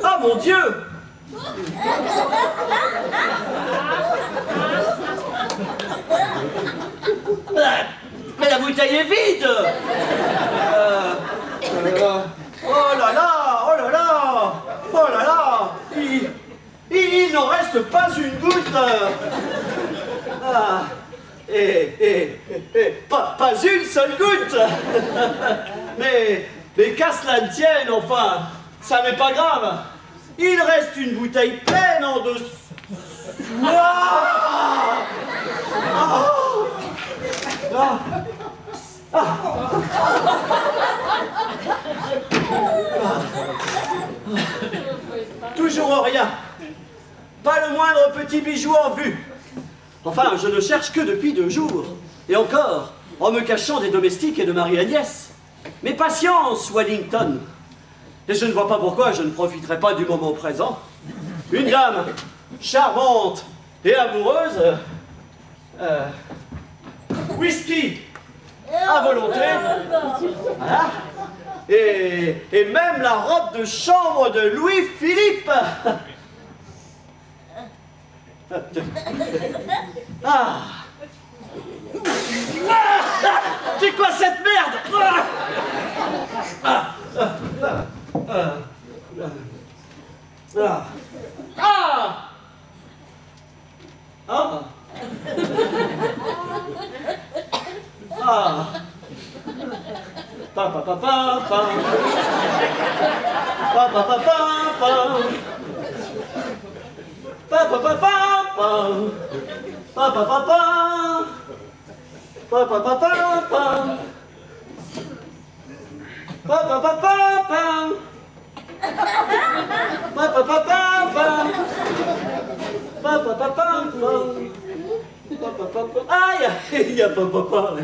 Ah mon Dieu! Mais la bouteille est vide! Oh là là! Oh là là! Oh là là! Il n'en reste pas une goutte! Ah, pas une seule goutte! Mais qu'à cela ne tienne, enfin, ça n'est pas grave! Il reste une bouteille pleine en dessous! Ah! Ah! Ah! Toujours rien. Pas le moindre petit bijou en vue. Enfin, je ne cherche que depuis 2 jours. Et encore, en me cachant des domestiques et de Marie-Agnès. Mais patience, Wellington. Et je ne vois pas pourquoi je ne profiterai pas du moment présent. Une dame charmante et amoureuse. Whisky à volonté. Voilà. Et même la robe de chambre de Louis-Philippe. Ah. C'est quoi cette merde? Aïe, il y a papa.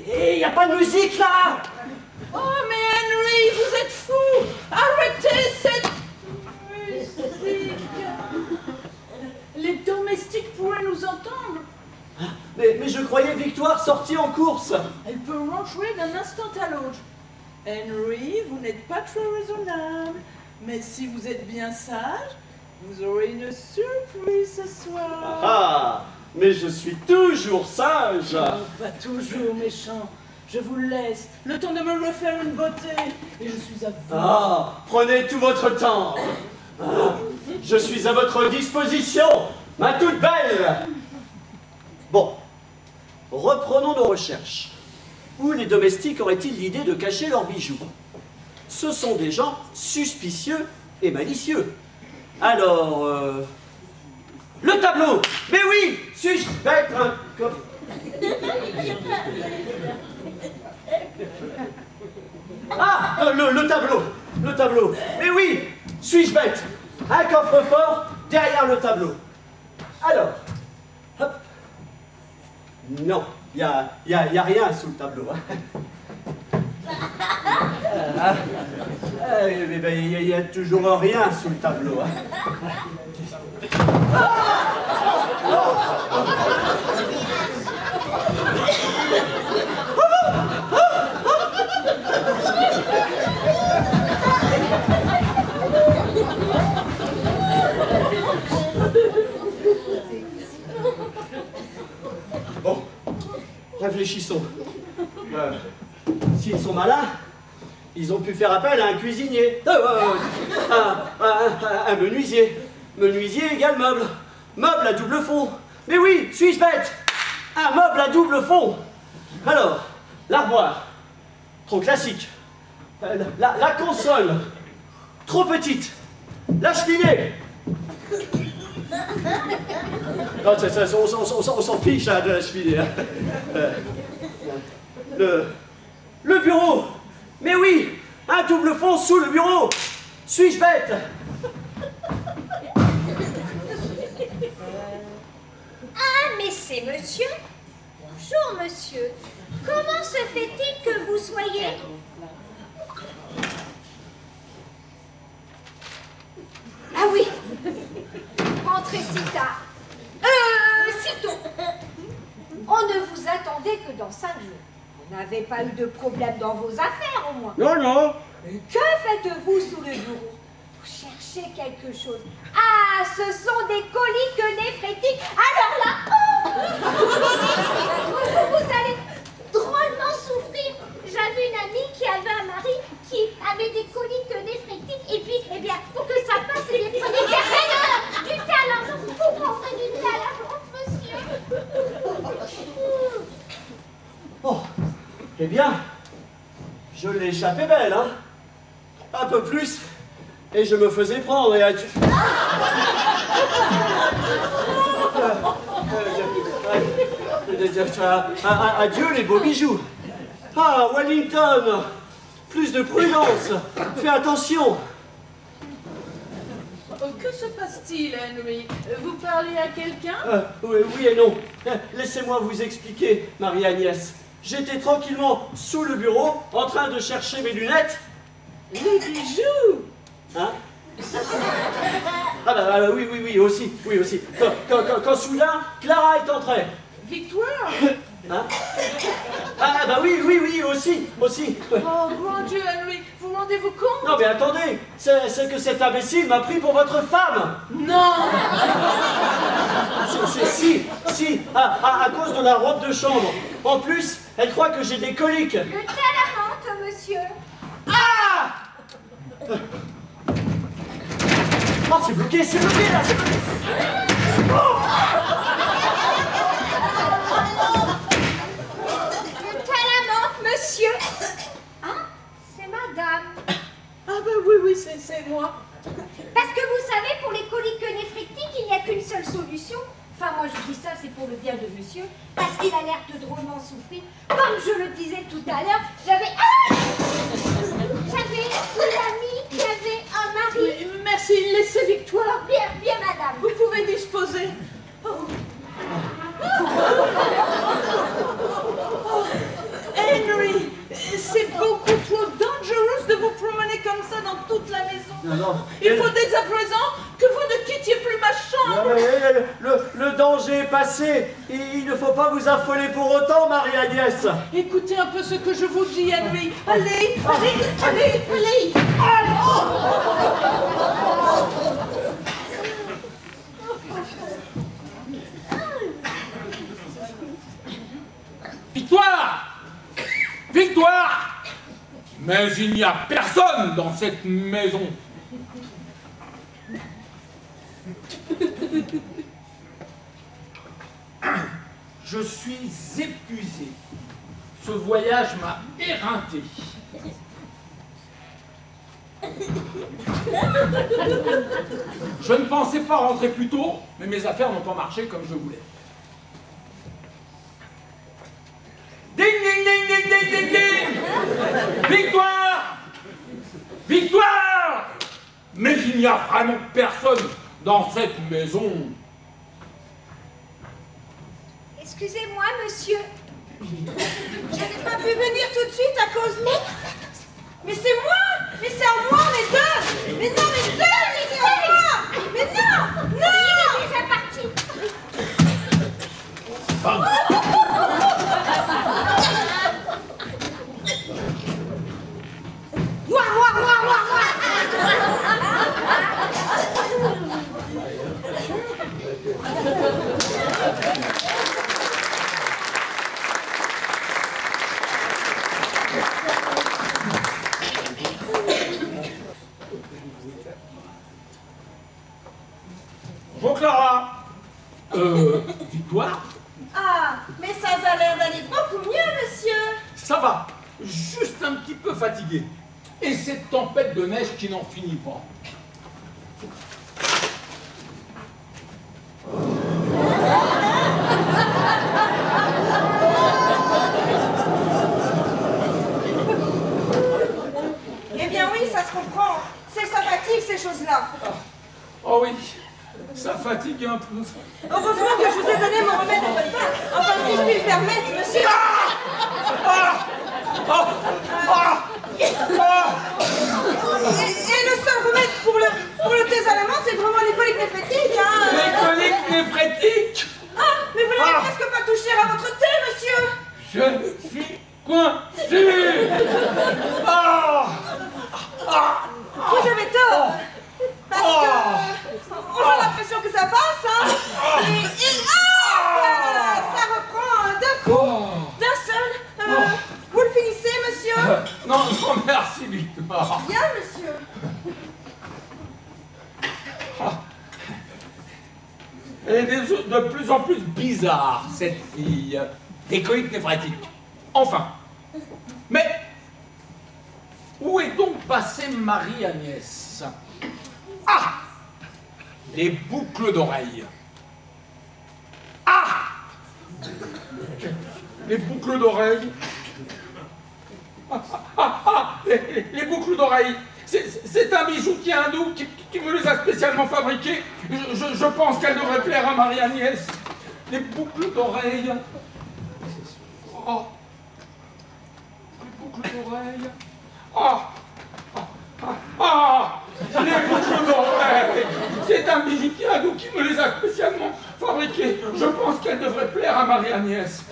Et il n'y a pas de musique là. Oh, mais Henry, vous êtes fou. Arrêtez cette musique. Les domestiques pourraient nous entendre. Mais je croyais Victoire sortie en course. Elle peut rentrer d'un instant à l'autre. Henry, vous n'êtes pas très raisonnable. Mais si vous êtes bien sage, vous aurez une surprise ce soir. Ah, mais je suis toujours sage. Oh, pas toujours méchant. Je vous laisse, le temps de me refaire une beauté. Et je suis à vous. Ah, prenez tout votre temps. Ah, je suis à votre disposition, ma toute belle. Bon, reprenons nos recherches. Où les domestiques auraient-ils l'idée de cacher leurs bijoux? Ce sont des gens suspicieux et malicieux. Alors, le tableau. Mais oui, suis-je bête un coffre? Ah, le tableau. Le tableau. Mais oui, suis-je bête? Un coffre-fort derrière le tableau. Alors, hop. Non, il y a rien sous le tableau. Il y a toujours rien sous le tableau. Bon, réfléchissons. S'ils sont malins, ils ont pu faire appel à un cuisinier, un menuisier. Menuisier égale meuble. Meuble à double fond. Mais oui, suis-je bête? Un meuble à double fond. Alors, l'armoire, trop classique. La console, trop petite. La cheminée. Non, on s'en fiche hein, de la cheminée. Le bureau. Mais oui, un double fond sous le bureau. Suis-je bête? Ah, mais c'est monsieur. Bonjour, monsieur. Comment se fait-il que vous soyez... Ah oui. Rentrez si tard. Si tôt. On ne vous attendait que dans 5 jours. Vous n'avez pas eu de problème dans vos affaires, au moins. Non, non. Que faites-vous sous le bureau? Vous cherchez quelque chose. Ah, ce sont des coliques néphrétiques. Alors là, vous allez drôlement souffrir. J'avais une amie qui avait un mari qui avait des coliques néphrétiques. Et puis, eh bien, pour que ça passe, il prenait du talent. Vous prendrez du talent, monsieur. Oh, eh bien, je l'ai échappé belle, hein. Un peu plus, et je me faisais prendre, et adieu. Adieu les beaux bijoux. Ah, Wellington, plus de prudence, fais attention. Que se passe-t-il, Henry? Vous parlez à quelqu'un? Oui et non. Laissez-moi vous expliquer, Marie-Agnès. J'étais tranquillement sous le bureau, en train de chercher mes lunettes. Les bijoux? Hein? Ah bah oui, aussi. Quand soudain, Clara est entrée. Victoire? Hein? Ah bah oui, aussi. Oh, mon Dieu, Henry, vous rendez-vous compte? Non mais attendez, c'est que cet imbécile m'a pris pour votre femme. Non. Si, à cause de la robe de chambre. En plus, elle croit que j'ai des coliques. Le thé à la menthe, monsieur. Ah! Oh, c'est bloqué là, c'est bloqué. Oh! Le thé à la menthe, monsieur. Hein? C'est madame. Ah ben oui, c'est moi. Parce que vous savez, pour les coliques néphrétiques, il n'y a qu'une seule solution. Enfin, moi je dis ça, c'est pour le bien de monsieur, parce qu'il a l'air de drôlement souffrir. Comme je le disais tout à l'heure, j'avais une amie qui avait un mari. Oui, merci, laissez Victoire. Bien, madame. Vous pouvez disposer. Oh. Henry, c'est beaucoup trop dangereux de vous promener comme ça dans toute la maison. Non. Il faut dès à présent que vous ne quittiez plus ma chambre. le danger est passé. Et il ne faut pas vous affoler pour autant, Marie-Agnès. Écoutez un peu ce que je vous dis, Henry. Allez, allez, allez, allez. Victoire! Victoire! Mais il n'y a personne dans cette maison. Je suis épuisé. Ce voyage m'a éreinté. Je ne pensais pas rentrer plus tôt, mais mes affaires n'ont pas marché comme je voulais. Ding, ding, ding, ding, ding, ding, ding! Victoire! Victoire! Mais il n'y a vraiment personne dans cette maison. Excusez-moi, monsieur. Je n'ai pas pu venir tout de suite à cause... Mais c'est moi! Mais c'est à moi, les deux! Mais non, les deux! Mais c'est à moi! Mais non! Non! Il est déjà parti. Noir, noir, noir, noir, noir! Bonjour Clara. Victoire? Ah, mais ça a l'air d'aller beaucoup mieux, monsieur! Ça va, juste un petit peu fatigué. Et cette tempête de neige qui n'en finit pas. Eh bien oui, ça se comprend. C'est sympathique, ces choses-là. Oh oui, ça fatigue un peu. Heureusement que je vous ai donné mon remède de bonne part. Enfin, si je puis le permettre, monsieur. Et le seul remède pour le thé à la menthe, c'est vraiment les coliques néphrétiques, hein. Les coliques néphrétiques? Ah, mais vous n'avez presque pas touché à votre thé, monsieur. Je suis coincé. Vous avez tort. Parce que on a l'impression que ça passe, hein. Et ça reprend d'un coup, d'un seul. Vous le finissez, monsieur? Non, non, merci, Victoire. Bien, monsieur. Elle est de plus en plus bizarre, cette fille. Des coliques néphrétiques. Enfin. Mais, où est donc passée Marie-Agnès? Ah! Les boucles d'oreilles. Ah! Les boucles d'oreilles. Les boucles d'oreilles. C'est un bijoutier hindou qui me les a spécialement fabriqués. Je pense qu'elles devraient plaire à Marie-Agnès. Les boucles d'oreilles. Oh. Les boucles d'oreilles. Les boucles d'oreilles. C'est un bijoutier hindou qui me les a spécialement fabriqués. Je pense qu'elles devraient plaire à Marie-Agnès.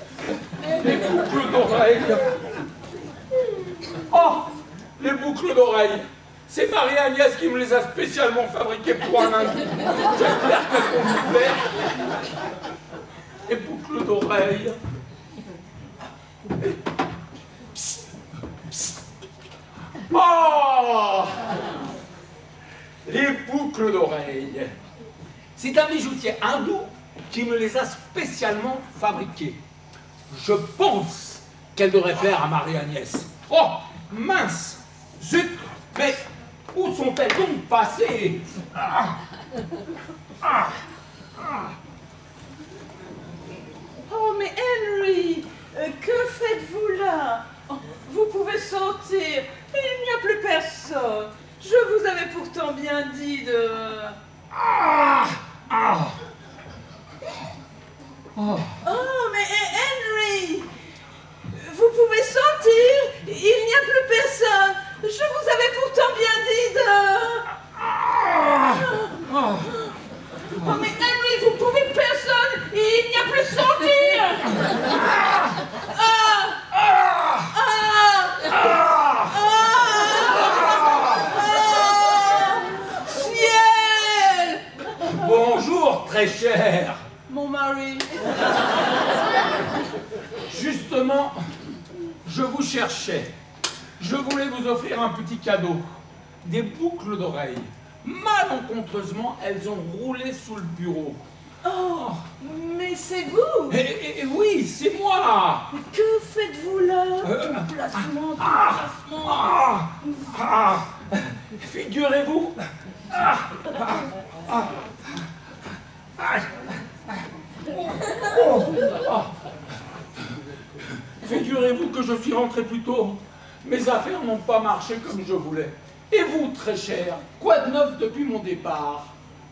Les boucles d'oreilles. Oh, les boucles d'oreilles. C'est Marie-Agnès qui me les a spécialement fabriquées pour un hindou. J'espère qu'elles vont vous plaire. Les boucles d'oreilles. Oh! Les boucles d'oreilles. C'est un bijoutier hindou qui me les a spécialement fabriquées. Je pense qu'elles devraient plaire à Marie-Agnès. Oh, mince! Zut! Mais où sont-elles donc passées? Oh, mais Henry, que faites-vous là? Vous pouvez sortir. Il n'y a plus personne. Je vous avais pourtant bien dit de... Oh, mais Henry, vous pouvez sortir. Il n'y a plus personne. Je vous avais pourtant bien dit de... Oh, mais Henry, vous pouvez personne, il n'y a plus de sortir. Ciel! Bonjour, très cher. Mon mari. Justement, je vous cherchais. Je voulais vous offrir un petit cadeau. Des boucles d'oreilles. Malencontreusement, elles ont roulé sous le bureau. Oh, mais c'est vous! Et oui, c'est moi! Que faites-vous là? Tout placement, tout placement. Figurez-vous... Figurez-vous que je suis rentré plus tôt. Mes affaires n'ont pas marché comme je voulais. Et vous, très cher, quoi de neuf depuis mon départ?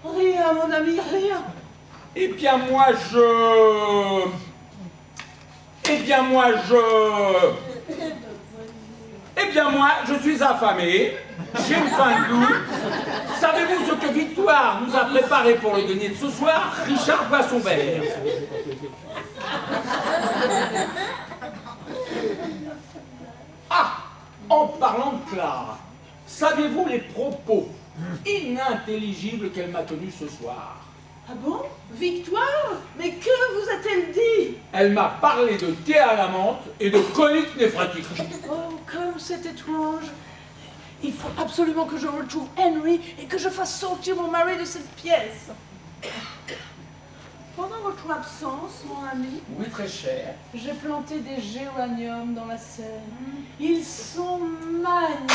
Rien, mon ami, rien. Eh bien moi, je suis affamé, j'ai une faim de loup. Savez-vous ce que Victoire nous a préparé pour le dîner de ce soir? Richard boit son verre. Ah, en parlant de Clara, savez-vous les propos inintelligibles qu'elle m'a tenus ce soir? Ah bon? Victoire? Mais que vous a-t-elle dit? Elle m'a parlé de thé à la menthe et de colique néphratique. Oh, comme c'est étrange. Il faut absolument que je retrouve Henry et que je fasse sortir mon mari de cette pièce. Pendant votre absence, mon ami, oui, très cher, j'ai planté des géraniums dans la serre. Ils sont magnifiques.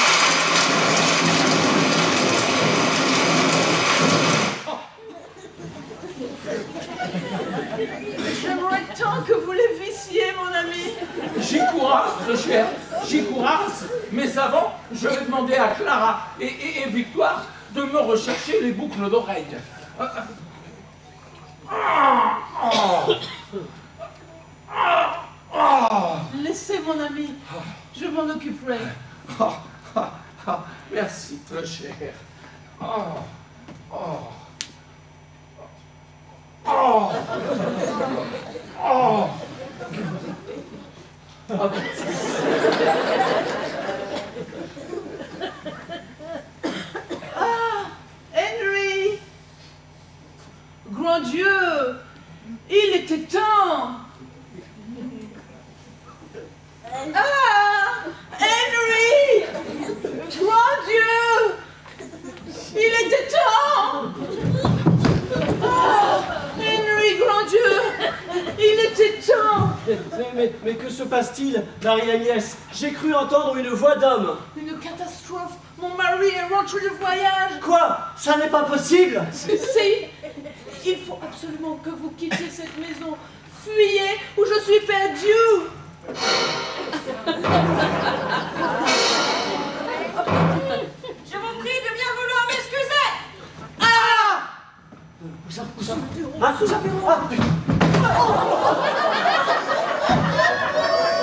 J'aimerais tant que vous les vissiez, mon ami. J'y courasse, très cher, j'y courasse. Mais avant, je vais demander à Clara et Victoire de me rechercher les boucles d'oreilles. Laissez, mon ami, je m'en occuperai. Merci, très cher. Henry! Grand Dieu! Il était temps! Henry! Grand Dieu! Il était temps! Henry, grand Dieu! Il était temps! Mais que se passe-t-il, Marie-Agnès? J'ai cru entendre une voix d'homme. Une catastrophe! Mon mari est rentré de voyage! Quoi? Ça n'est pas possible! Si! Il faut absolument que vous quittiez cette maison. Fuyez ou je suis perdue! Je vous prie de bien vouloir m'excuser.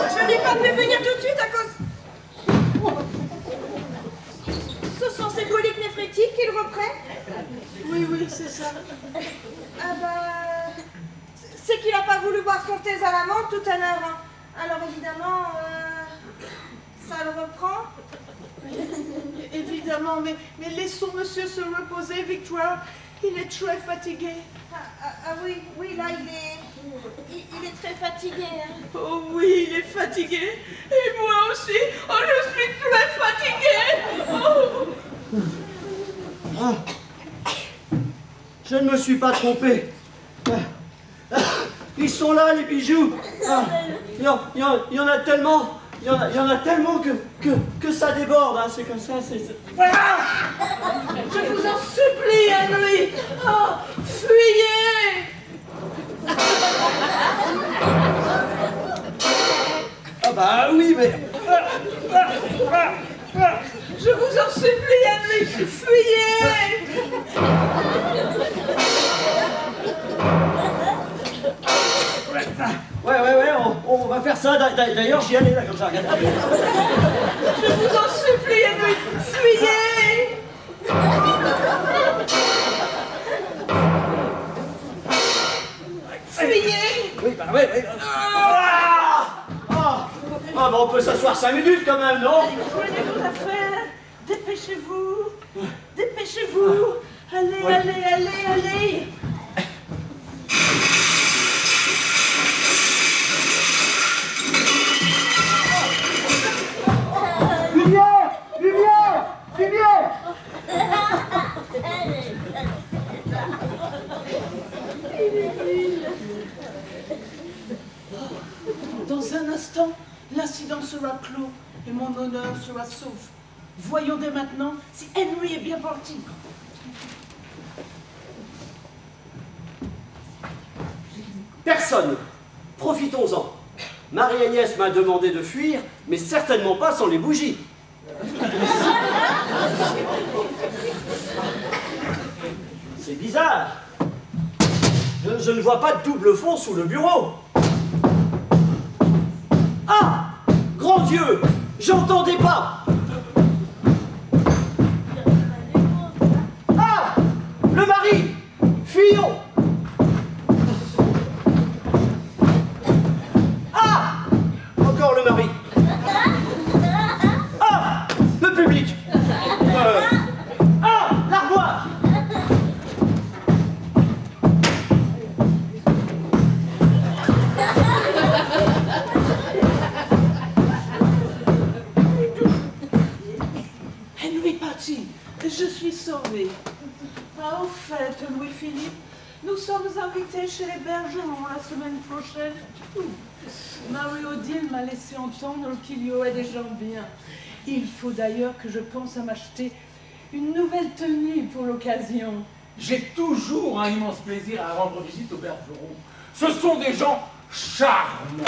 Je n'ai pas pu venir tout de suite à cause... Ce sont ces coliques néphrétiques qu'il reprend? Oui, c'est ça. Ah bah... C'est qu'il n'a pas voulu boire son thé à la menthe tout à l'heure. Hein. Alors évidemment, ça le reprend. Évidemment, mais laissons monsieur se reposer, Victoire. Il est très fatigué. Ah oui, là il est très fatigué. Hein. Oh oui, il est fatigué. Et moi aussi. Oh, je suis très fatiguée. Oh. Je ne me suis pas trompé. Ils sont là, les bijoux. Il y en a tellement. Il y en a tellement que ça déborde. Hein. C'est comme ça. Je vous en supplie, Henry. Oh, fuyez. Ah bah oui, mais... Je vous en supplie, Henry. Fuyez. Ouais, on va faire ça. D'ailleurs, j'y allais là, comme ça. Regarde. Je vous en supplie, Henry. Fuyez. crier. Oui, bah oui, oui. Ah, bah on peut s'asseoir 5 minutes quand même, non? Prenez vos affaires. Dépêchez-vous. Dépêchez-vous. Allez, allez, allez, allez. Lumière! Lumière! Lumière! Dans un instant, l'incident sera clos et mon honneur sera sauf. Voyons dès maintenant si Henry est bien parti. Personne. Profitons-en. Marie-Agnès m'a demandé de fuir, mais certainement pas sans les bougies. C'est bizarre. Je ne vois pas de double fond sous le bureau. Ah! Grand Dieu! J'entends des pas! Ah! Le mari! Fuyons! Ah! Encore le mari! Ah! Le public! Ah! L'armoire! Henry parti. Je suis sauvée. Ah, au fait, Louis-Philippe, nous sommes invités chez les Bergerons la semaine prochaine. Marie-Odile m'a laissé entendre qu'il y aurait des gens bien. Il faut d'ailleurs que je pense à m'acheter une nouvelle tenue pour l'occasion. J'ai toujours un immense plaisir à rendre visite aux Bergerons. Ce sont des gens charmants.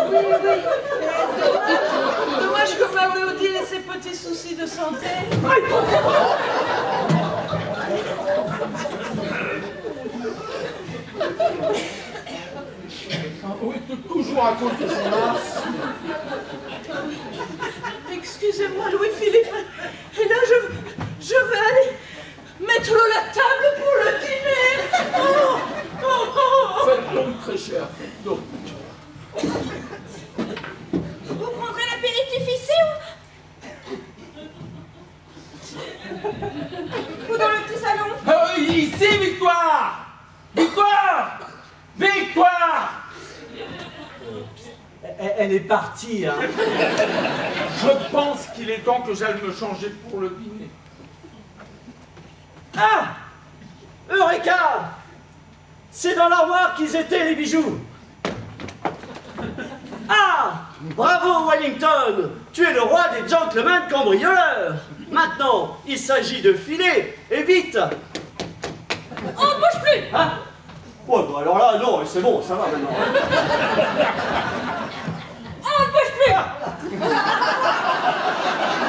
Oui, oui. Dommage que Marie-Odile ait ses petits soucis de santé. Oui, toujours à cause de son ars. Excusez-moi, Louis-Philippe. Et là, je vais aller mettre la table pour le dîner. Oh, oh, oh, oh. Faites donc très cher, faites donc. Vous prendrez l'apéritif ici ou dans le petit salon? Ici, Victoire! Victoire! Victoire! Elle est partie, hein. Je pense qu'il est temps que j'aille me changer pour le dîner. Ah! Eureka! C'est dans l'armoire qu'ils étaient, les bijoux. Ah! Bravo, Wellington! Tu es le roi des gentlemen cambrioleurs. Maintenant, il s'agit de filer, et vite! On ne bouge plus! Hein? Ouais, bah alors là, non, c'est bon, ça va maintenant. On ne bouge plus!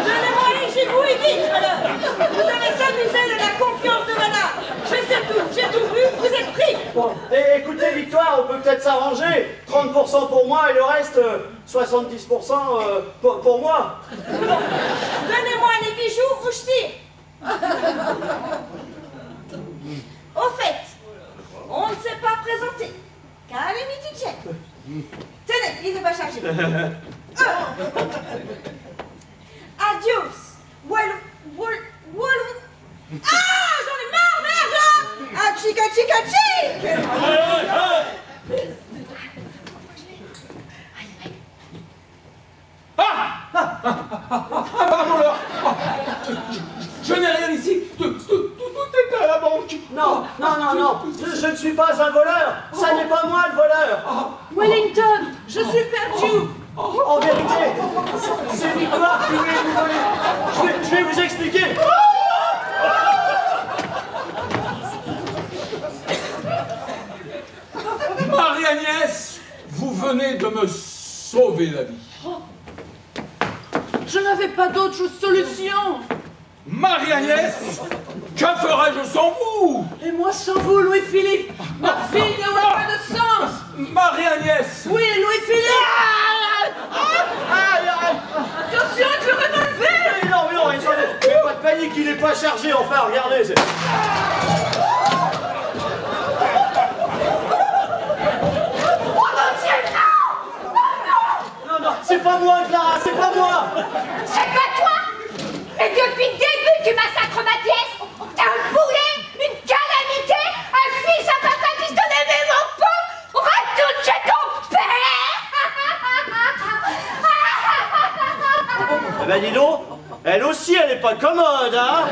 Donnez-moi les chez vous et vite, alors! Vous avez abusé de la confiance de madame! Je sais tout, j'ai tout vu, vous êtes pris! Bon, et écoutez, Victoire, on peut peut-être s'arranger. 30% pour moi et le reste, 70% pour moi. Donnez-moi les bijoux ou je tire! Au fait, on ne s'est pas présenté, car elle est mititienne. Tenez, il n'est pas chargé. Adios. Ah, j'en ai marre, merde! Ah, chica, chica, chic! Pardon, alors. Je n'ai rien ici. Tout est à la banque. Non, non, non, non. Je ne suis pas un voleur. Ça n'est pas moi le voleur. Wellington, je suis perdu. En vérité, c'est Victoire qui voulait vous voler. Je vais vous expliquer. Marie-Agnès, vous venez de me sauver la vie. Oh. Je n'avais pas d'autre solution. Marie-Agnès, que ferais-je sans vous? Et moi sans vous, Louis-Philippe. Ma fille n'aurait pas de sens. Marie-Agnès. Oui, Louis-Philippe. Attention avec le revolver. Mais non, mais pas de panique, il n'est pas chargé, enfin, regardez. C'est pas moi, Clara, c'est pas moi! C'est pas toi! Et depuis le début, tu massacres ma pièce! T'es un boulet, une calamité, un fils à papa pistonné, mais mon pauvre! Retourne chez ton père! Eh ben dis donc, elle aussi, elle est pas commode, hein?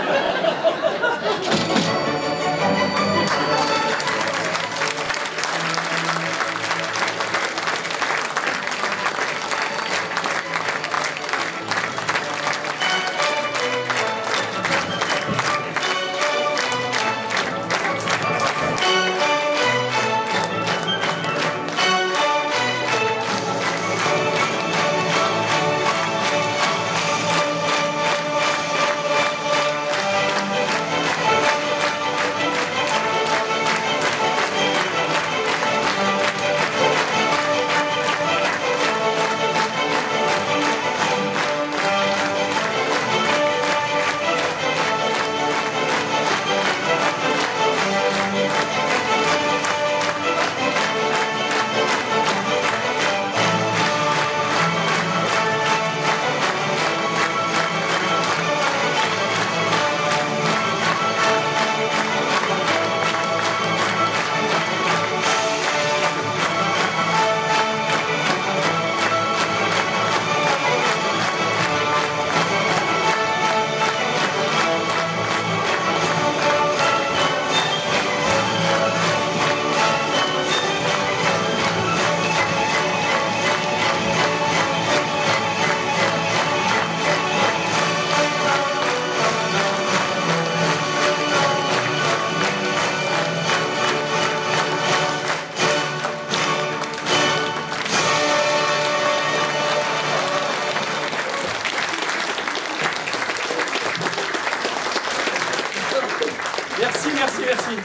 Merci.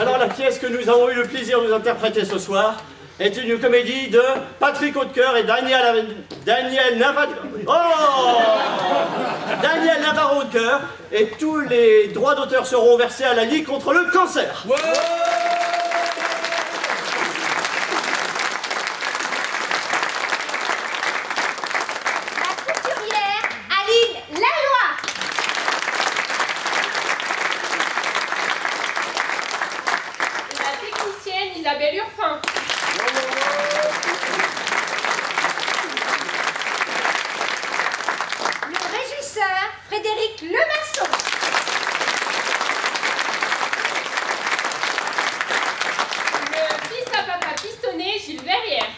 Alors la pièce que nous avons eu le plaisir de nous interpréter ce soir est une comédie de Patrick Hautecoeur et Daniel Navarro Hautecoeur, et tous les droits d'auteur seront versés à la Ligue contre le cancer. La couturière Aline Laloy. La technicienne Isabelle Urfin. Le régisseur Frédéric Lemasson. Le fils à papa pistonné Gilles Verrière.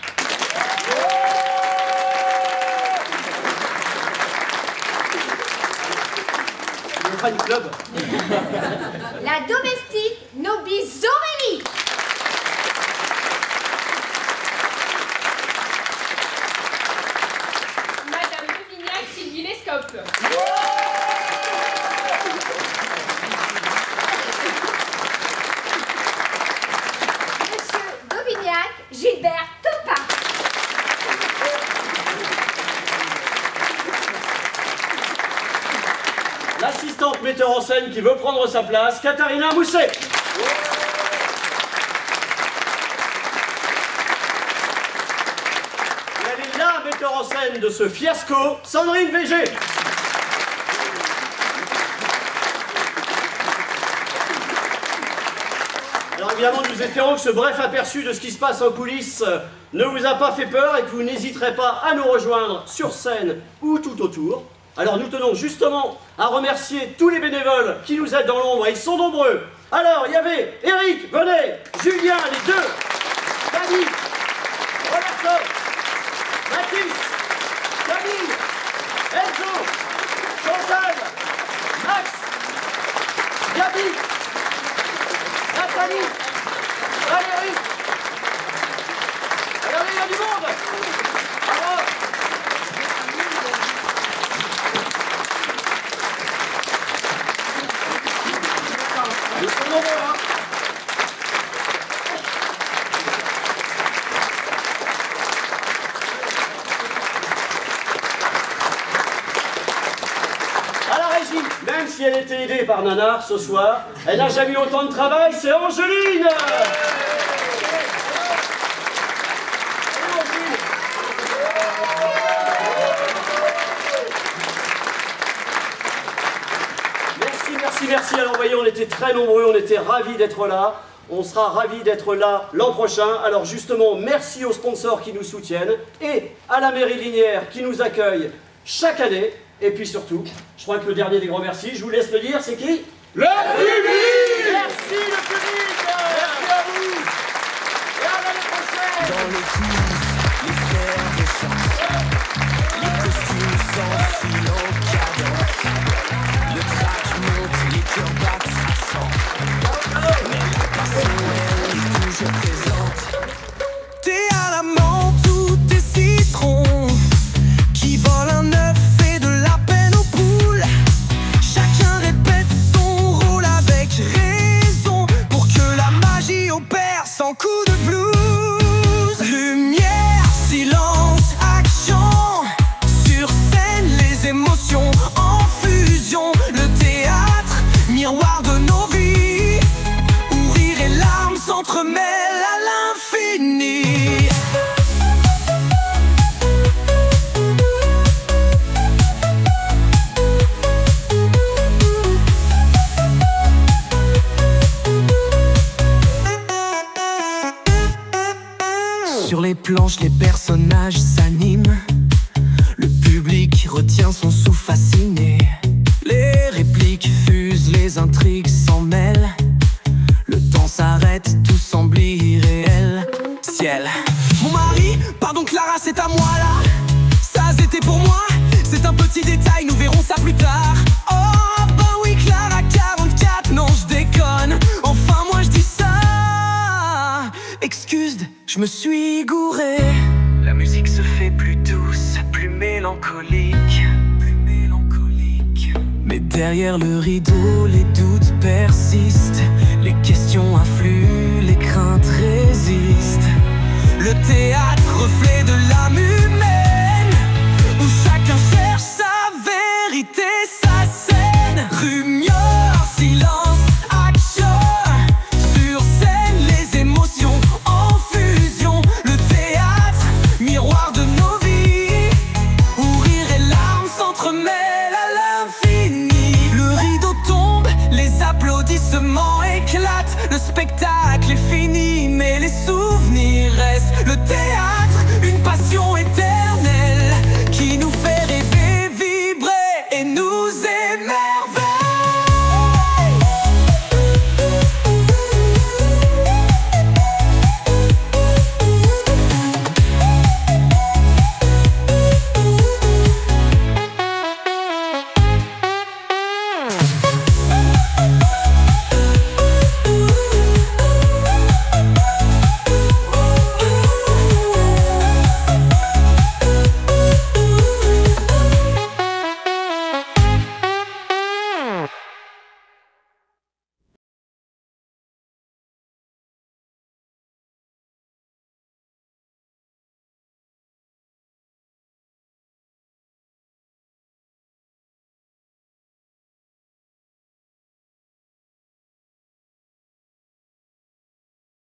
Le fan club. La domestique Nobis Aurélie. Madame Devignac Sylvie Lescope. Monsieur Dauvignac Gilbert Topin. L'assistante metteur en scène qui veut prendre sa place, Katharina Mousset. Et elle est la metteur en scène de ce fiasco, Sandrine Végé. Alors évidemment, nous espérons que ce bref aperçu de ce qui se passe en coulisses ne vous a pas fait peur et que vous n'hésiterez pas à nous rejoindre sur scène ou tout autour. Alors nous tenons justement à remercier tous les bénévoles qui nous aident dans l'ombre, et ils sont nombreux. Alors il y avait Eric, venez, Julien, les deux, Fanny, Roberto, Mathis, Camille, Enzo, Chantal, Max, Gabi, Nathalie, Valérie. Regardez, il y a du monde. Alors, si elle était aidée par Nanar ce soir. Elle n'a jamais eu autant de travail, c'est Angeline. Merci. Alors vous voyez, on était très nombreux, on était ravis d'être là. On sera ravis d'être là l'an prochain. Alors justement, merci aux sponsors qui nous soutiennent et à la mairie Linière qui nous accueille chaque année. Et puis surtout, je crois que le dernier des grands merci, je vous laisse le dire, c'est qui? Le public! Merci le public! Merci à vous! Et à l'année prochaine! Dans les coulisses, les fers de chance, les costumes s'enfilent en cadence, le track monte, les cœurs battent à 100, mais la passion, elle est toujours présente. T'es à la menthe ou t'es citron, qui vole un œuf et de la peine aux poules. Chacun répète son rôle avec raison, pour que la magie opère sans coup de blues. Lumière, silence, action, sur scène les émotions en fusion. Le théâtre, miroir de nos vies, où rire et larmes s'entremêlent à l'infini. Sur les planches, les personnages s'animent. Le public retient son souffle fasciné. Les répliques fusent, les intrigues s'en mêlent. Le temps s'arrête, tout semble irréel. Ciel. Mon mari, pardon Clara, c'est à moi là. Ça c'était pour moi, c'est un petit détail, nous verrons ça plus tard. Oh bah oui Clara, 44, non je déconne. Enfin moi je dis ça. Excuse, je me suis gouré. La musique se fait plus douce, plus mélancolique. Mais derrière le rideau, les doutes persistent. Les questions affluent, les craintes résistent. Le théâtre, reflet de l'âme humaine, où chacun cherche